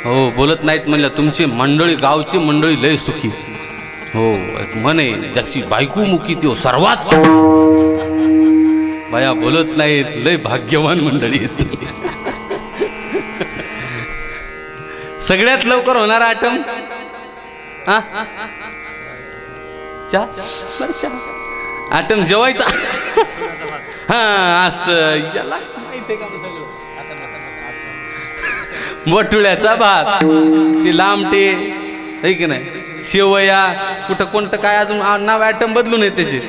हो बोलत नाहीत म्हणलं. तुमची मंडळी, गावची मंडळी लय सुखी हो. म्हणे ज्याची बायको मुकी तो सर्वात बाया बोलत नाहीत, लय भाग्यवान मंडळी आहेत. सगळ्यात लवकर होणारा आटम हा चहा. आटम जेवायचा हा असं याला माहिती का बटुळ्याचा भात ते लांबटे आहे की नाही शेवया कुठं कोणतं काय अजून नाव आयटम बदलून आहे त्याचे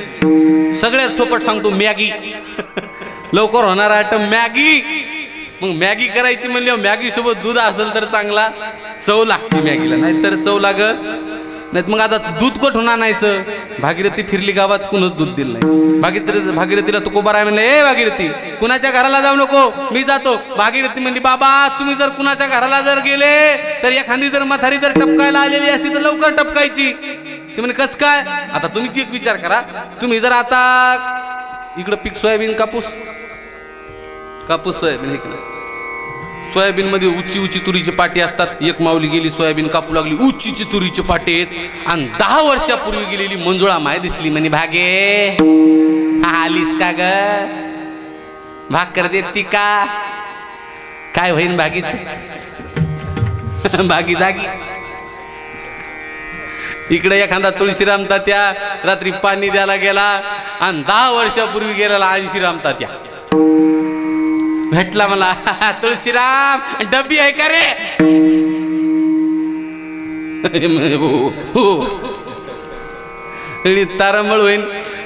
सगळ्यात सोपट सांगतो मॅगी लवकर होणार आयटम मॅगी मग मॅगी करायची म्हणली मॅगी सोबत दूध असेल तर चांगला चव लागते मॅगीला नाहीतर चव लागत नाहीत मग आता दूध कुठून आणायचं भागीरथी फिरली गावात कुणच दूध दिलं नाही भागीरथीला तू कोबार आहे म्हणलं ए भागीरथी कुणाच्या घराला जाऊ नको मी जातो भागीरथी म्हणली बाबा तुम्ही जर कुणाच्या घराला जर गेले तर एखादी जर म्हातारी जर टपकायला आलेली असती तर लवकर टपकायची ती म्हणजे कस काय आता तुम्हीच एक विचार करा तुम्ही जर आता इकडं पीक सोयाबीन कापूस सोयाबीन इकडं सोयाबीन मध्ये उच्ची तुरीची पाटी असतात एक माऊली गेली सोयाबीन कापू लागली उच्चीची तुरीची पाटी आहेत आणि 10 वर्षापूर्वी गेलेली मंजुळा माय दिसली म्हणे भागे आलीस का ग भाकर देती का काय होईन भागीच भागी जागी इकडे एखादा तुळशीराम तात्या रात्री पाणी द्यायला गेला आणि 10 वर्षापूर्वी गेलेला 80 राम तात्या भेटला मला तुळशीराम डब्बी आहे का रे तारंबळ होईन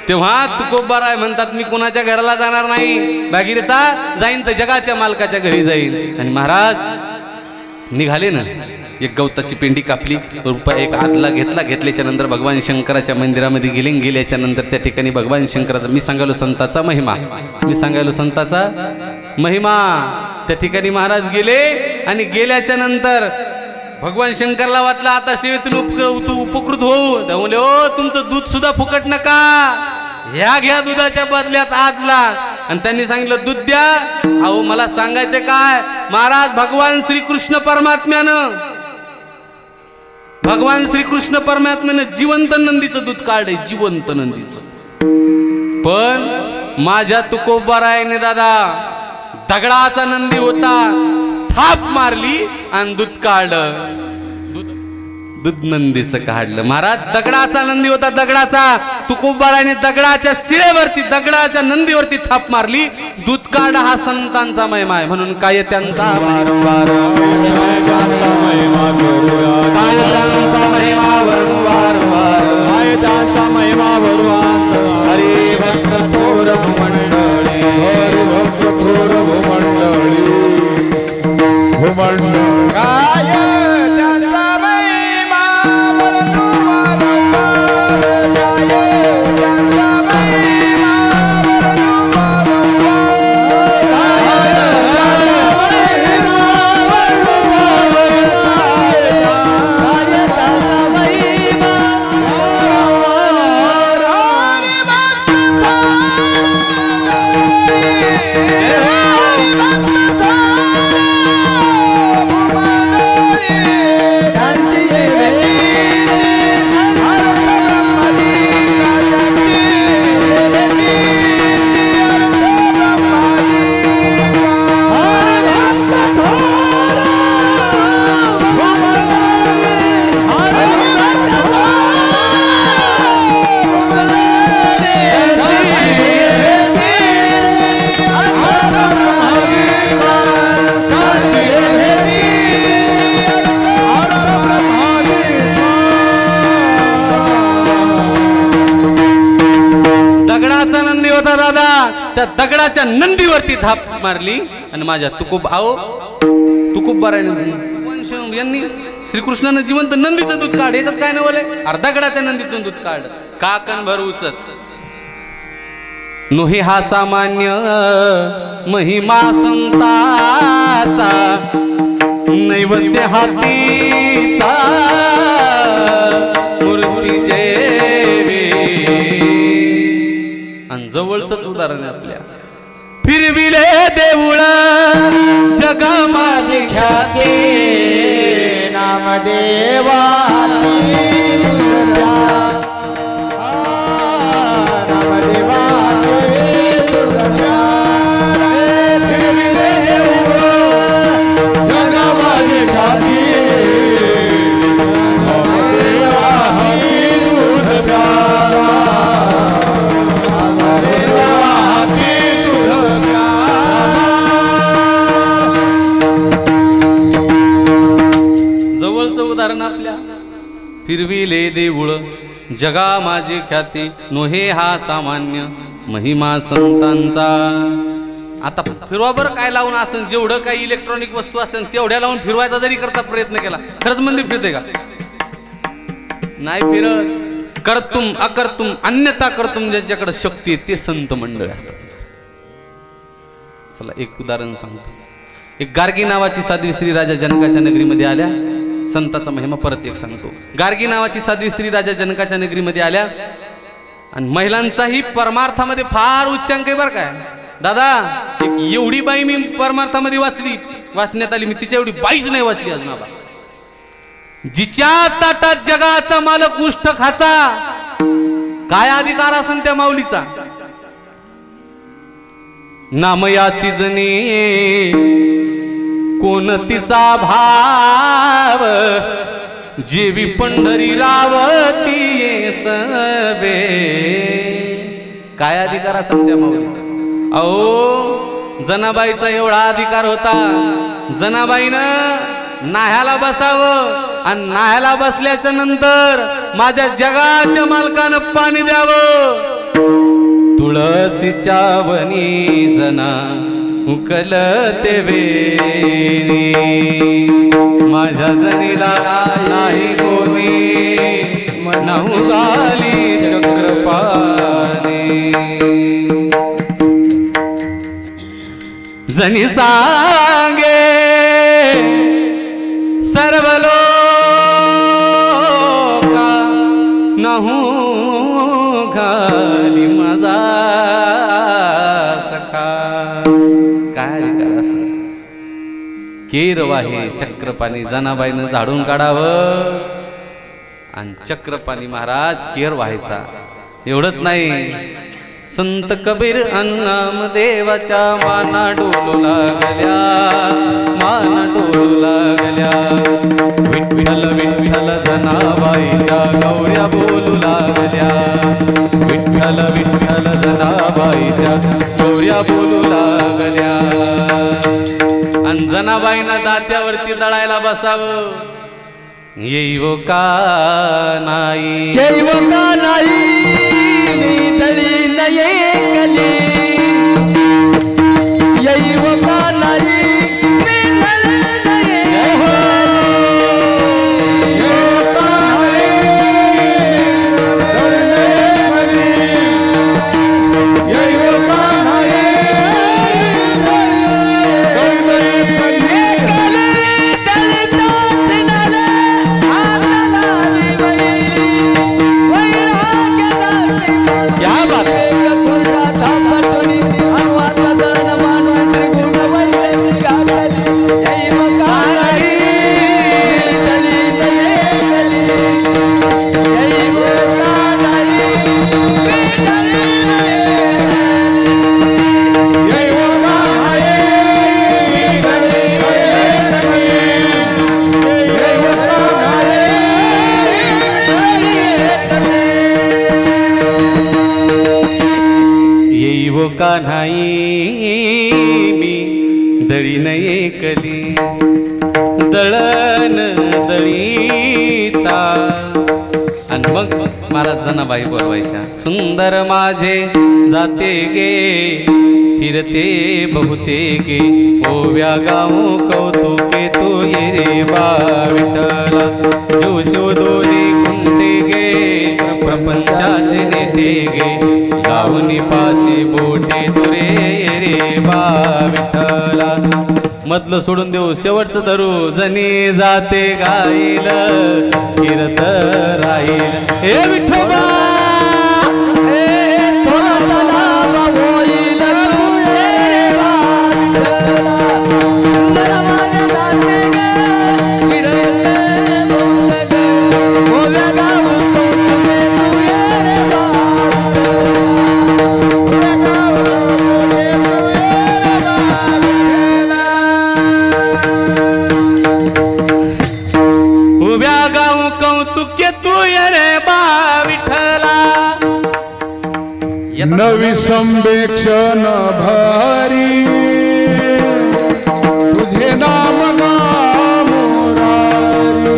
तेव्हा तुकोबार आहे म्हणतात मी कुणाच्या घराला जाणार नाही भागीरथा जाईन तर जगाच्या मालकाच्या घरी जाईन आणि महाराज निघाले ना एक गवताची पेंडी कापली रुपया एक आदला घेतल्याच्या नंतर भगवान शंकराच्या मंदिरामध्ये गेल्याच्या नंतर त्या ठिकाणी भगवान शंकराचा मी सांगायलो संताचा महिमा त्या ठिकाणी महाराज गेले आणि गेल्याच्या नंतर भगवान शंकरला वाटलं आता सेवेतून उपकृत होऊ त्यामुळे ओ तुमचं दूध सुद्धा फुकट नका ह्या घ्या दुधाच्या बदल्यात आदला आणि त्यांनी सांगितलं दूध द्या अहो मला सांगायचं काय महाराज भगवान श्रीकृष्ण परमात्म्यानं जिवंत नंदीचं दूध काढलंय जिवंत नंदीचं पण माझ्या तुकोबारायने दादा दगडाचा नंदी होता थाप मारली आणि दूध काढलं दूध नंदीचं काढलं महाराज दगडाचा नंदी होता दगडाचा तुकोबारायने दगडाच्या शिळेवरती दगडाच्या नंदीवरती थाप मारली दूध काढ हा संतांचा महिमा आहे म्हणून काय त्यांचा वारंवार हरे भक्त थोर भूमंडळी हरे भक्त थोर भूमंडळी काय त्यांचा महिमा त्या दगडाच्या नंदीवरती थाप मारली आणि माझ्या तुकोबारायने यांनी श्रीकृष्णानं जिवंत नंदीचं दूध काढ याच्यात काय नवले अरे दगडाच्या नंदीतून दूध काढ काकण भर उचत नोही हा सामान्य महिमा संताचा नैवेद्य हातीचा मूर्ती जेवी आणि जवळच उदाहरण आपल्या फिरविले देऊळ जगा माझी ख्याती नामदेवा फिरविले देऊळ जगा माझी ख्याती नोहे हा सामान्य महिमा संतांचा. आता फिरवा बरं काय लावून असं जेवढं काही इलेक्ट्रॉनिक वस्तू असतात तेवढ्या लावून फिरवायचा जरी करता प्रयत्न केला खरंच मंदिर फिरते का? नाही फिरत. करतुम अकर्तुम अन्यथा करतुम ज्यांच्याकडे शक्ती आहे ते संत मंडळ असतात. चला एक उदाहरण सांगतो. एक गार्गी नावाची साध्वी स्त्री राजा जनकाच्या नगरीमध्ये आल्या. संताचा महिमा परत एक सांगतो. गार्गी नावाची साध्वी स्त्री राजा जनकाच्या नगरीमध्ये आल्या आणि महिलांचाही परमार्थामध्ये फार उच्चांक आहे बरं काय दादा. एक एवढी बाई मी परमार्थामध्ये वाचण्यात आली मी तिच्या एवढी बाईच नाही वाचली अजून. आबा जिच्या ताटात जगाचा मालक उष्ट खाचा काय अधिकार असन त्या माऊलीचा. नामयाची जने कोण तिचा भाव जेवी पंढरी रावती सबे काय अधिकार असन त्या माऊलीचा. अहो जनाबाईचा एवढा अधिकार होता. जनाबाईनं नाह्याला बसावं आणि नाह्याला बसल्याच्या नंतर माझ्या जगाच्या मालकानं पाणी द्यावं. तुळशीच्या वनी जना उकलते वेणी माझ्या जनीला नाही कोणी म्हणू गाली चक्रपाणी. जनी सांगे सर्व लोका नहू घाली माझा सखा काय असं केरवाहे चक्रपाणी जनाबाईनं झाडून काढावं आणि चक्रपाणी महाराज केर व्हायचा. एवढंच नाही संत कबीर नामदेवाच्या माना डोलू लागल्या माना डोलू लागल्या. विठ्ठल विठ्ठल जनाबाईच्या गौऱ्या बोलू लागल्या. विठ्ठल विठ्ठल जनाबाईच्या गौऱ्या बोलू लागल्या. आणि जनाबाईनं दात्यावरती दळायला बसावं. येईवो का नाही येईवो का नाही दळी नये कली येईवो का नाही का नाही मी दळी नये कली दळण दळीता. आणि मग मला जनाबाई बोलवायच्या. सुंदर माझे जाते गे फिरते बहुते गे ओव्या गाऊ कौतुके तू ये रे बा विठ्ठला जो शोधोनी कुंटे गे प्रपंचाचे नेते गे गावनी पाची बोटे तुरे रे बा विठ्ठला. मधलं सोडून देऊ शेवटचं धरू जनी जाते गाईल किरत राहील हे विठोबा नवी संवेक्षण भारी तुझे नाम नाम मुरारी.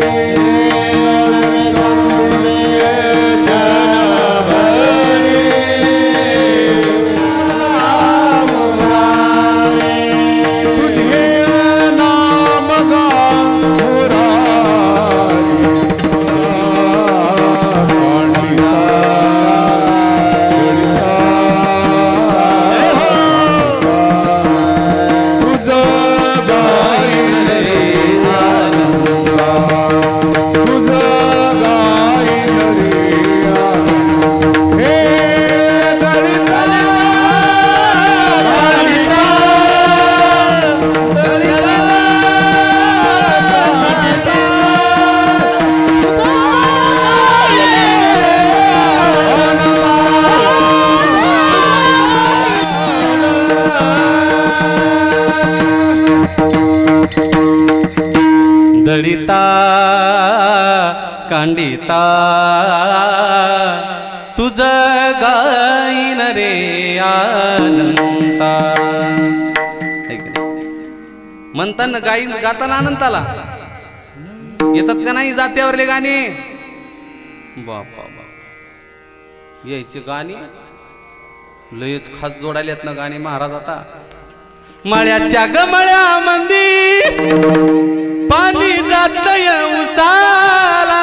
ललिता कांडिता तुझ गाईन रे अनंता. म्हणताना गाई गाताना अनंताला येतात का नाही जात्यावरले गाणे. बापा बाप यायचे गाणी लयच खास जोडायलेत ना गाणे महाराज. आता मळ्याच्या गमळ्या मंदी पाणी जातय उसाला.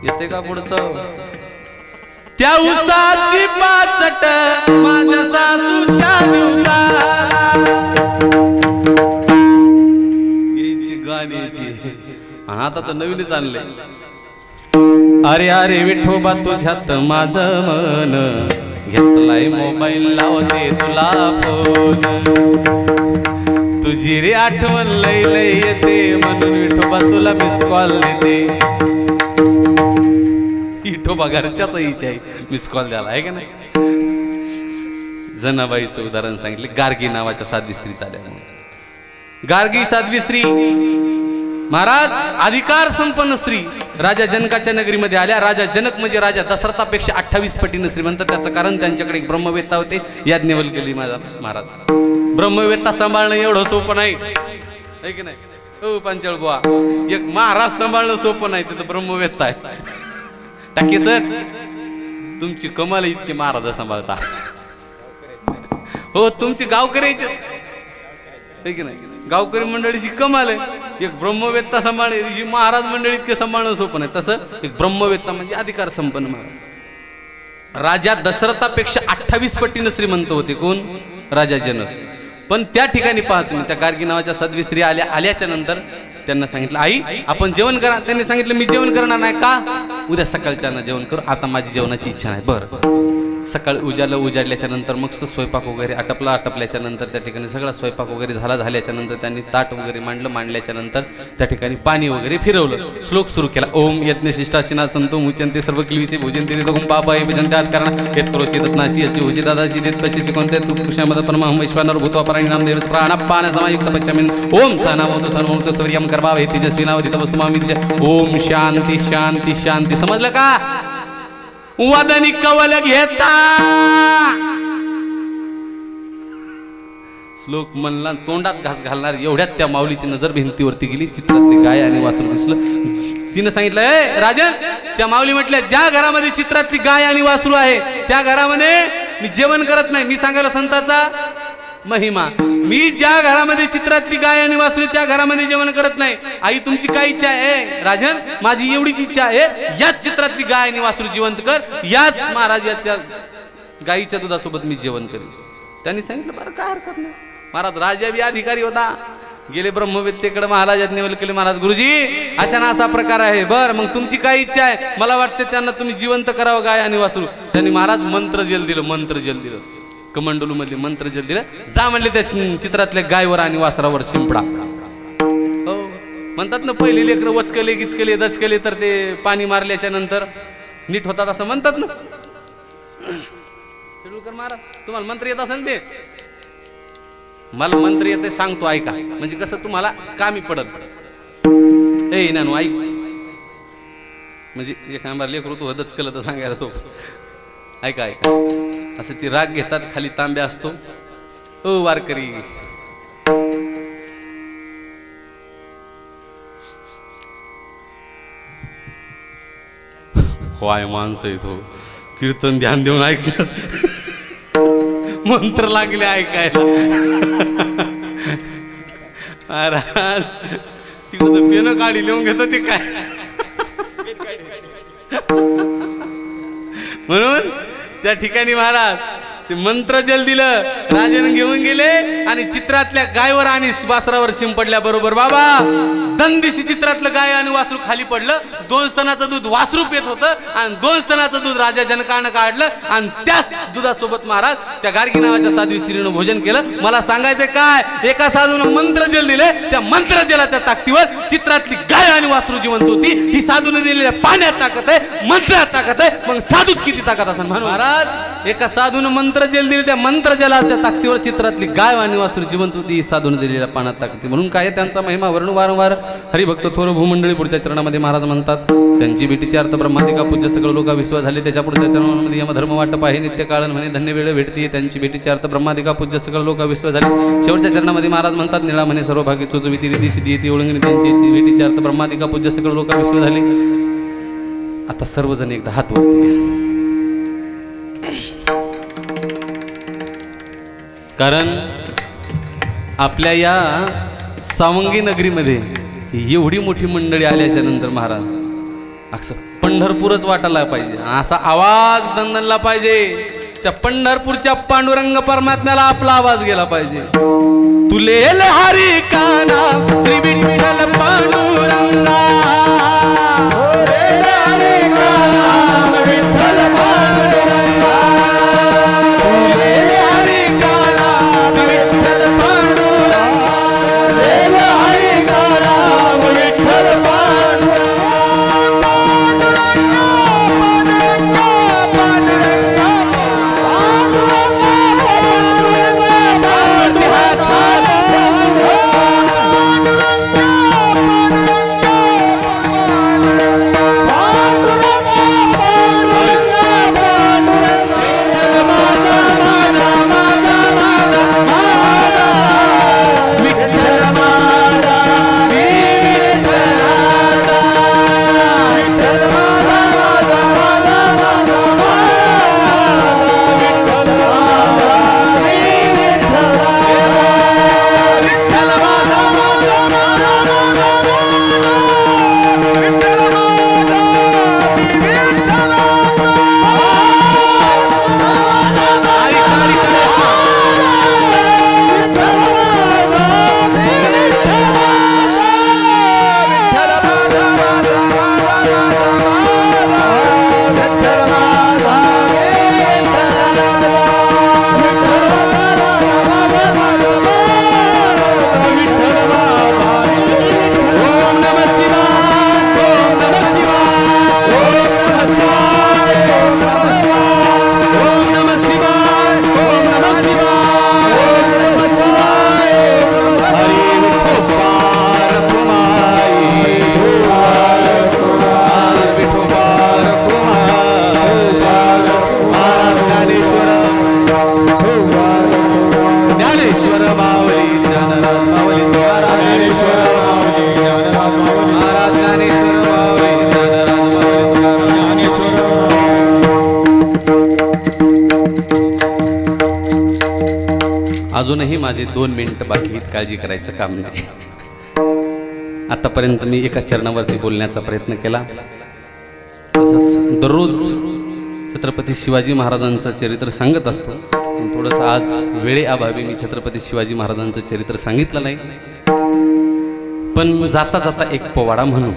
येते का पुढचं. त्या उसाची पाचट माझ्या सासूच्या दिवसाला. यायची गाणी यायची. आता तर नवीनच आणले. अरे अरे विठोबा तुझ्यात माझं मन घेतलाय मोबाईल लावते तुला फोन. तुझी रे आठवण लय लय येते म्हणून विठोबा तुला मिस कॉल देते. विठोबा घरच्याच इच्छा आहे मिस कॉल द्यायला आहे का नाही. जनाबाईचं उदाहरण सांगितले. गार्गी नावाच्या साध्वी स्त्री चालल्या. गार्गी साध्वी स्त्री महाराज अधिकार संपन्न स्त्री राजा जनकाच्या नगरीमध्ये आल्या. राजा जनक म्हणजे राजा दशरथापेक्षा 28 पटीनं श्रीमंत. त्याचं कारण त्यांच्याकडे एक ब्रह्मवेत्ता होते याज्ञवल्क्य महाराज. ब्रह्मवेत्ता सांभाळणं एवढं सोपं नाही आहे की नाही. ओ पांचाळ बुवा एक महाराज सांभाळणं सोपं नाही तिथं ब्रह्मवेत्ता आहे. टाके सर तुमची कमाल इतकी महाराज सांभाळता. हो तुमची गावकऱ्याची आहे की नाही. गावकरी मंडळीची कमाल आहे. एक ब्रह्मवेत्ता सांभाळणे ही महाराज मंडळी इतके सांभाळणं सोपं नाही. तसं एक ब्रह्मवेत्ता म्हणजे अधिकार संपन्न महाराज. राजा दशरथापेक्षा 28 पटीनं श्रीमंत होते. कोण. राजा जनक. पण त्या ठिकाणी पहा तुम्ही त्या गार्गी नावाच्या साध्वी स्त्री आल्याच्या नंतर त्यांना सांगितलं आई आपण जेवण करा. त्यांनी सांगितलं मी जेवण करणार नाही. का. उद्या सकाळच्या जेवण करू. आता माझी जेवणाची इच्छा नाही. बरं. सकाळी उजाडल्याच्या नंतर मग स्वयंपाक वगैरे आटपल्याच्या नंतर त्या ठिकाणी सगळा स्वयंपाक वगैरे झाल्याच्या नंतर त्यांनी ताट वगैरे मांडल्याच्या नंतर त्या ठिकाणी पाणी वगैरे फिरवलं. श्लोक सुरू केला. ओम यज्ञशिष्टाशिना संतो मुचंते सर्व क्लिविसे भोजनते ते दोघं पाप आहे भजनते आत कारण येत करोशी दत्नाशी याची होशी दादाशी देत पशी शिकवते तू कृष्णामद परमहं वैश्वानर भूत्वा पराणीनाम देव प्राणापान समायुक्त पश्चामीन ओम सहनावतु सन्मोक्त सवर्यम कर्मावे तेजस्वी नावधित वस्तुमामिति. ओम शांती शांती शांती. समजलं का. वदनी कवल घेता श्लोक म्हणला तोंडात घास घालणार एवढ्यात त्या माऊलीची नजर भिंतीवरती गेली. चित्रातली गाय आणि वासरू दिसलं. तिनं सांगितलं ए राजन. त्या माऊली म्हटल्या ज्या घरामध्ये चित्रातली गाय आणि वासरू आहे त्या घरामध्ये मी जेवण करत नाही. मी सांगायला संताचा महिमा. मी ज्या घरामध्ये चित्रातली गाय आणि वासरू त्या घरामध्ये जेवण करत नाही. आई तुमची काय इच्छा आहे. राजन माझी एवढीच इच्छा आहे याच चित्रातली गाय आणि वासरू जिवंत कर. याच महाराज त्या गायीच्या दुधासोबत मी जेवण करेन. त्यांनी सांगितलं बरं काय हरकत नाही. महाराज राजा बी अधिकारी होता. गेले ब्रह्मवेत्तेकडे महाराज याज्ञवल्क्य महाराज गुरुजी अशा ना असा प्रकार आहे. बरं मग तुमची काय इच्छा आहे. मला वाटते त्यांना तुम्ही जिवंत करावं गाय आणि वासरू. त्यांनी महाराज मंत्र जल दिलं. कमंडलू मध्ये मंत्र जल दिलं. जा म्हणले त्या चित्रातल्या गायवर आणि वासरावर शिंपडा. हो म्हणतात ना पहिले लेकरं वचकले गिचकले दचकले तर ते पाणी मारल्याच्या नंतर नीट होतात असं म्हणतात ना. महाराज तुम्हाला मंत्र येत असेल ते. मला मंत्र येते सांगतो ऐका. म्हणजे कसं तुम्हाला कामी पडत. ए नानू ऐक. म्हणजे एखादा लेकरू तू दचकलं तर सांगायला सोपं. ऐका असं ती राग घेतात. खाली तांब्या असतो. ओ वारकरी काय माणसं येतो. कीर्तन ध्यान देऊन ऐकलं. मंत्र लागले ऐकायला. महाराज तिकडं पेन काढी लिहून घेतो ते काय. म्हणून त्या ठिकाणी महाराज ते मंत्र जल दिलं. राजाने घेऊन गेले आणि चित्रातल्या गायवर आणि वासरावर शिंपडल्या बरोबर बाबा दंदिशी चित्रातलं गाय आणि वासरू खाली पडलं. 2 स्तनाचं दूध वासरू पेत होतं आणि 2 स्तनाचं दूध राजा जनकानं काढलं आणि त्याच दुधासोबत महाराज त्या गार्गी नावाच्या साध्वी स्त्रीनं भोजन केलं. मला सांगायचं काय एका साधूनं मंत्र जल दिले. त्या मंत्र जलाच्या ताकदीवर चित्रातली गाय आणि वासरू जिवंत होती. ही साधूने दिलेल्या पाण्यात ताकद आहे मंत्रात ताकद आहे. मग साधूत किती ताकद असेल. महाराज एका साधूनं मंत्र मंत्र जल दिले त्या मंत्र जलाच्या ताकदीवर चित्रातली गाय आणि वासरू जिवंत होती साधून दिलेल्या पानात ताकदी म्हणून काय त्यांचा महिमा वर्णू वारंवार हरिभक्त थोर भूमंडळी पुढच्या चरणामध्ये महाराज म्हणतात त्यांची भेटीची अर्थ ब्रह्मादिका पूज्य सगळं लोक विश्वास झाले त्याच्या पुढच्या चरणामध्ये यमधर्म वाटप आहे नित्य काळन म्हणे धन्य वेळ भेटते त्यांची भेटीची अर्थ ब्रह्मादिका पूज्य सगळं लोक विश्वास झाले शेवटच्या चरणामध्ये महाराज म्हणतात निळा म्हणे सर्व भागी चोचविती रिधी सिद्धी येते ओळंगणी त्यांची भेटीची अर्थ ब्रह्मादिका पूज्य सगळं लोक विश्वास झाले आता सर्वजण एकदा हात वरती घ्या कारण आपल्या या सावंगी नगरीमध्ये एवढी मोठी मंडळी आल्याच्या नंतर महाराज असं पंढरपूरच वाटायला पाहिजे असा आवाज दंदनला पाहिजे त्या पंढरपूरच्या पांडुरंग परमात्म्याला आपला आवाज गेला पाहिजे तुले हरी काना श्री विठ्ठल पांडुरंगा अजूनही माझे 2 मिनिट बाकी आहेत काळजी करायचं काम नाही आतापर्यंत मी एका चरणावरती बोलण्याचा प्रयत्न केला तसंच दररोज छत्रपती शिवाजी महाराजांचं चरित्र सांगत असतो थोडंसं आज वेळेअभावी मी छत्रपती शिवाजी महाराजांचं चरित्र सांगितलं नाही पण जाता जाता एक पोवाडा म्हणू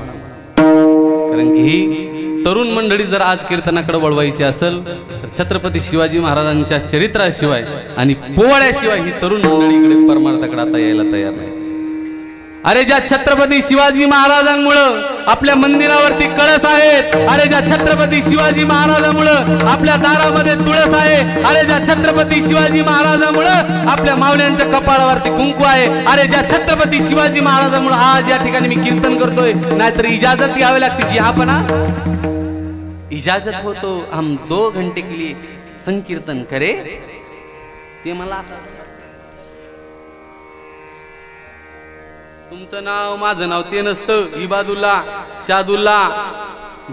कारण की ही तरुण मंडळी जर आज कीर्तनाकडे वळवायची असेल तर छत्रपती शिवाजी महाराजांच्या चरित्राशिवाय आणि पोवाड्याशिवाय ही तरुण मंडळीकडे परमार्थाकडे आता यायला तयार नाही अरे ज्या छत्रपती शिवाजी महाराजांमुळं आपल्या मंदिरावरती कळस आहेत अरे ज्या छत्रपती शिवाजी महाराजांमुळं आपल्या दारामध्ये तुळस आहे अरे ज्या छत्रपती शिवाजी महाराजांमुळं आपल्या मावल्यांच्या कपाळावरती कुंकू आहे अरे ज्या छत्रपती शिवाजी महाराजांमुळं आज या ठिकाणी मी कीर्तन करतोय नाहीतर इजाजत घ्यावी लागते जी आपण इजाजत हो तो हम 2 घंटे के लिए संकीर्तन करे ते मला तुमचं नाव माझं नाव ते नसतं इबादुल्ला शादुल्ला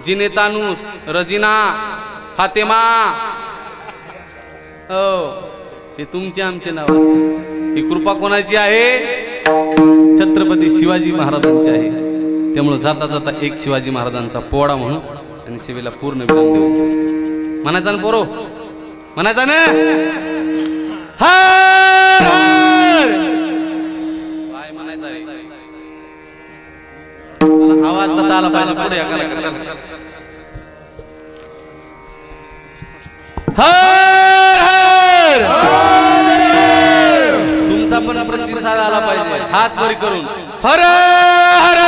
जिनेतानुस रजिना फातेमा हो हे तुमचे आमचे नाव असते ही कृपा कोणाची आहे छत्रपती शिवाजी महाराजांची आहे त्यामुळे जाता जाता एक शिवाजी महाराजांचा पोवाडा म्हणून आणि सेवेला पूर्ण विराम देऊ म्हणायचा ना पोरो म्हणायचा ना हर हर काय म्हणायचं रे आवाज तसा आला पाहिजे पुढे हर हर तुमचा पण प्रतिसाद आला पाहिजे हात वर करून हर हर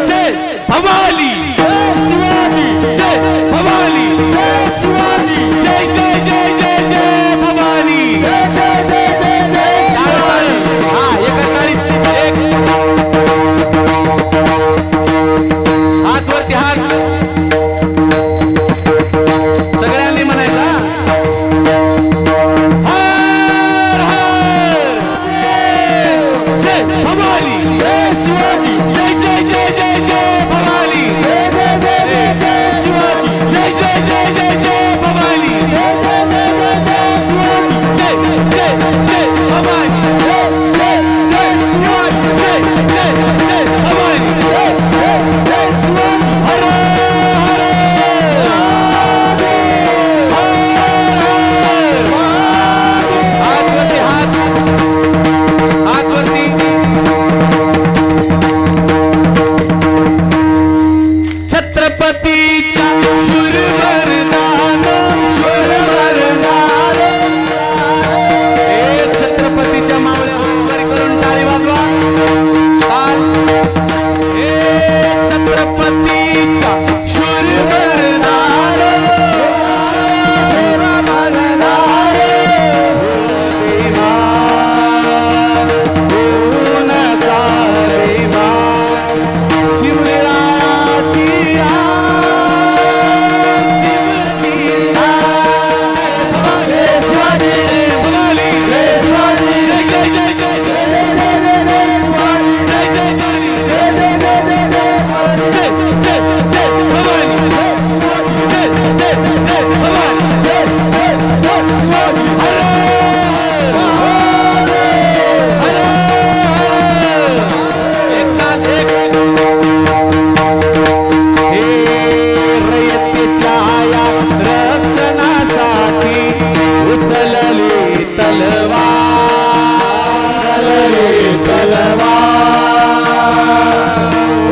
जय भवानी जय शिवाजी जय भवानी जय शिवाजी जय जय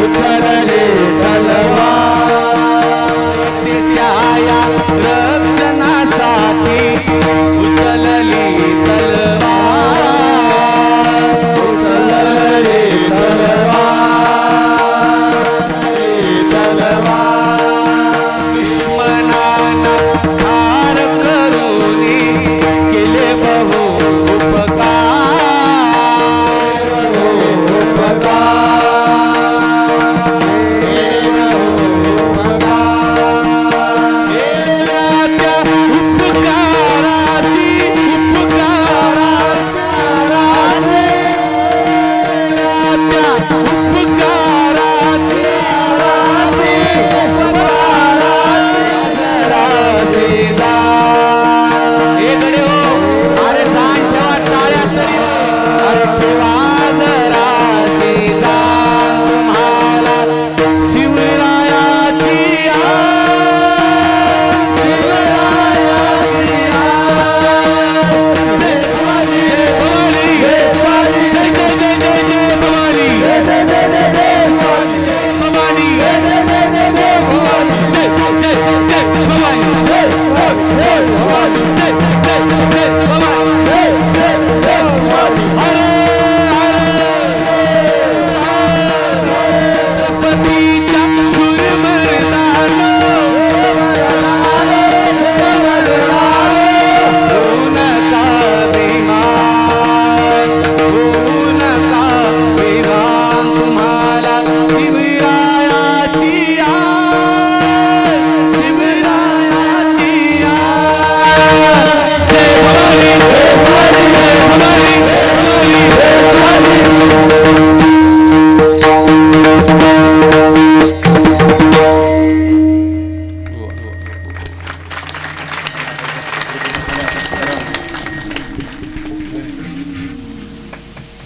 उचलली तलवार छाया रक्षणासाठी उचलली तलवार उचलली तलवार दुश्मनांना ठार करूनी केले बहु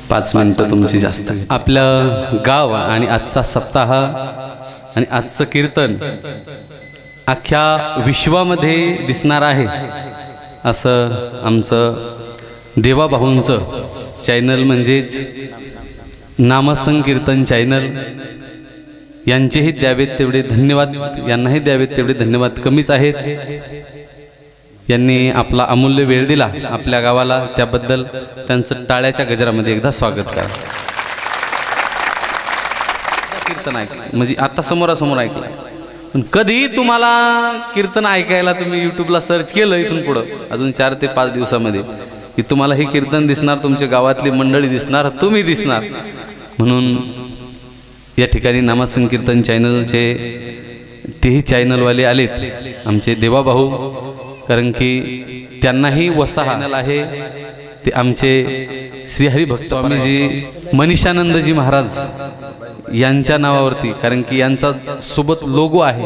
पाच मिनिटं तुमची जास्त. आपलं गाव आणि आजचा सप्ताह आणि आजचं कीर्तन अख्ख्या विश्वामध्ये दिसणार आहे असं आमचं देवाभाऊंचं चॅनल म्हणजेच नामसंकीर्तन चॅनल यांचेही द्यावेत तेवढे धन्यवाद, यांनाही द्यावेत तेवढे धन्यवाद कमीच आहेत. यांनी आपला अमूल्य वेळ दिला आपल्या गावाला, त्याबद्दल त्यांचं टाळ्याच्या गजरामध्ये एकदा स्वागत करा. कीर्तन ऐकलं म्हणजे आता समोरासमोर ऐकलं, पण कधी तुम्हाला कीर्तन ऐकायला तुम्ही यूट्यूबला सर्च केलं इथून पुढं अजून 4 ते 5 दिवसामध्ये की तुम्हाला हे कीर्तन दिसणार, तुमच्या गावातली मंडळी दिसणार, तुम्ही दिसणार. म्हणून या ठिकाणी नामसंकीर्तन चॅनलचे तेही चॅनलवाले आलेत आमचे देवाभाऊ, कारण की त्यांनाही वसा चॅनल आहे. ते आमचे श्रीहरिभक्त स्वामीजी मनीषानंदजी महाराज यांच्या नावावरती, कारण की यांचा सोबत लोगो आहे.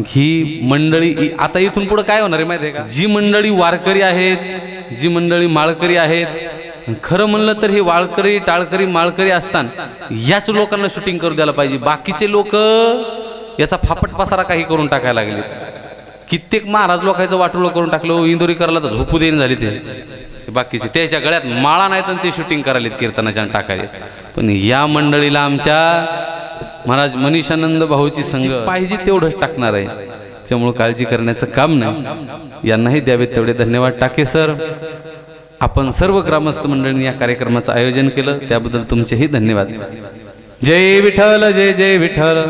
ही मंडळी आता इथून पुढे काय होणार आहे माहिती आहे का, जी मंडळी वारकरी आहेत, जी मंडळी माळकरी आहेत, खरं म्हणलं तर हे वाळकरी टाळकरी माळकरी असताना याच लोकांना शूटिंग करू द्यायला पाहिजे. बाकीचे लोक याचा फापट पसारा काही करून टाकायला लागले. कित्येक महाराज लोकांचं वाटोळं करून टाकलं, इंदोरीकरला तर झोपू देईन झाली ते बाकीचे, त्याच्या गळ्यात माळा नाही तर ते शूटिंग करायलेत कीर्तनाच्या टाकायले. पण या मंडळीला आमच्या महाराज मनीषानंद भाऊची संघ पाहिजे तेवढंच टाकणार आहे, त्यामुळे काळजी करण्याचं काम नाही. यांनाही द्यावेत तेवढे धन्यवाद. टाके सर, आपण सर्व ग्रामस्थ मंडळींनी या कार्यक्रमाचं आयोजन केलं त्याबद्दल तुमचेही धन्यवाद. जय विठ्ठल, जय जय विठ्ठल.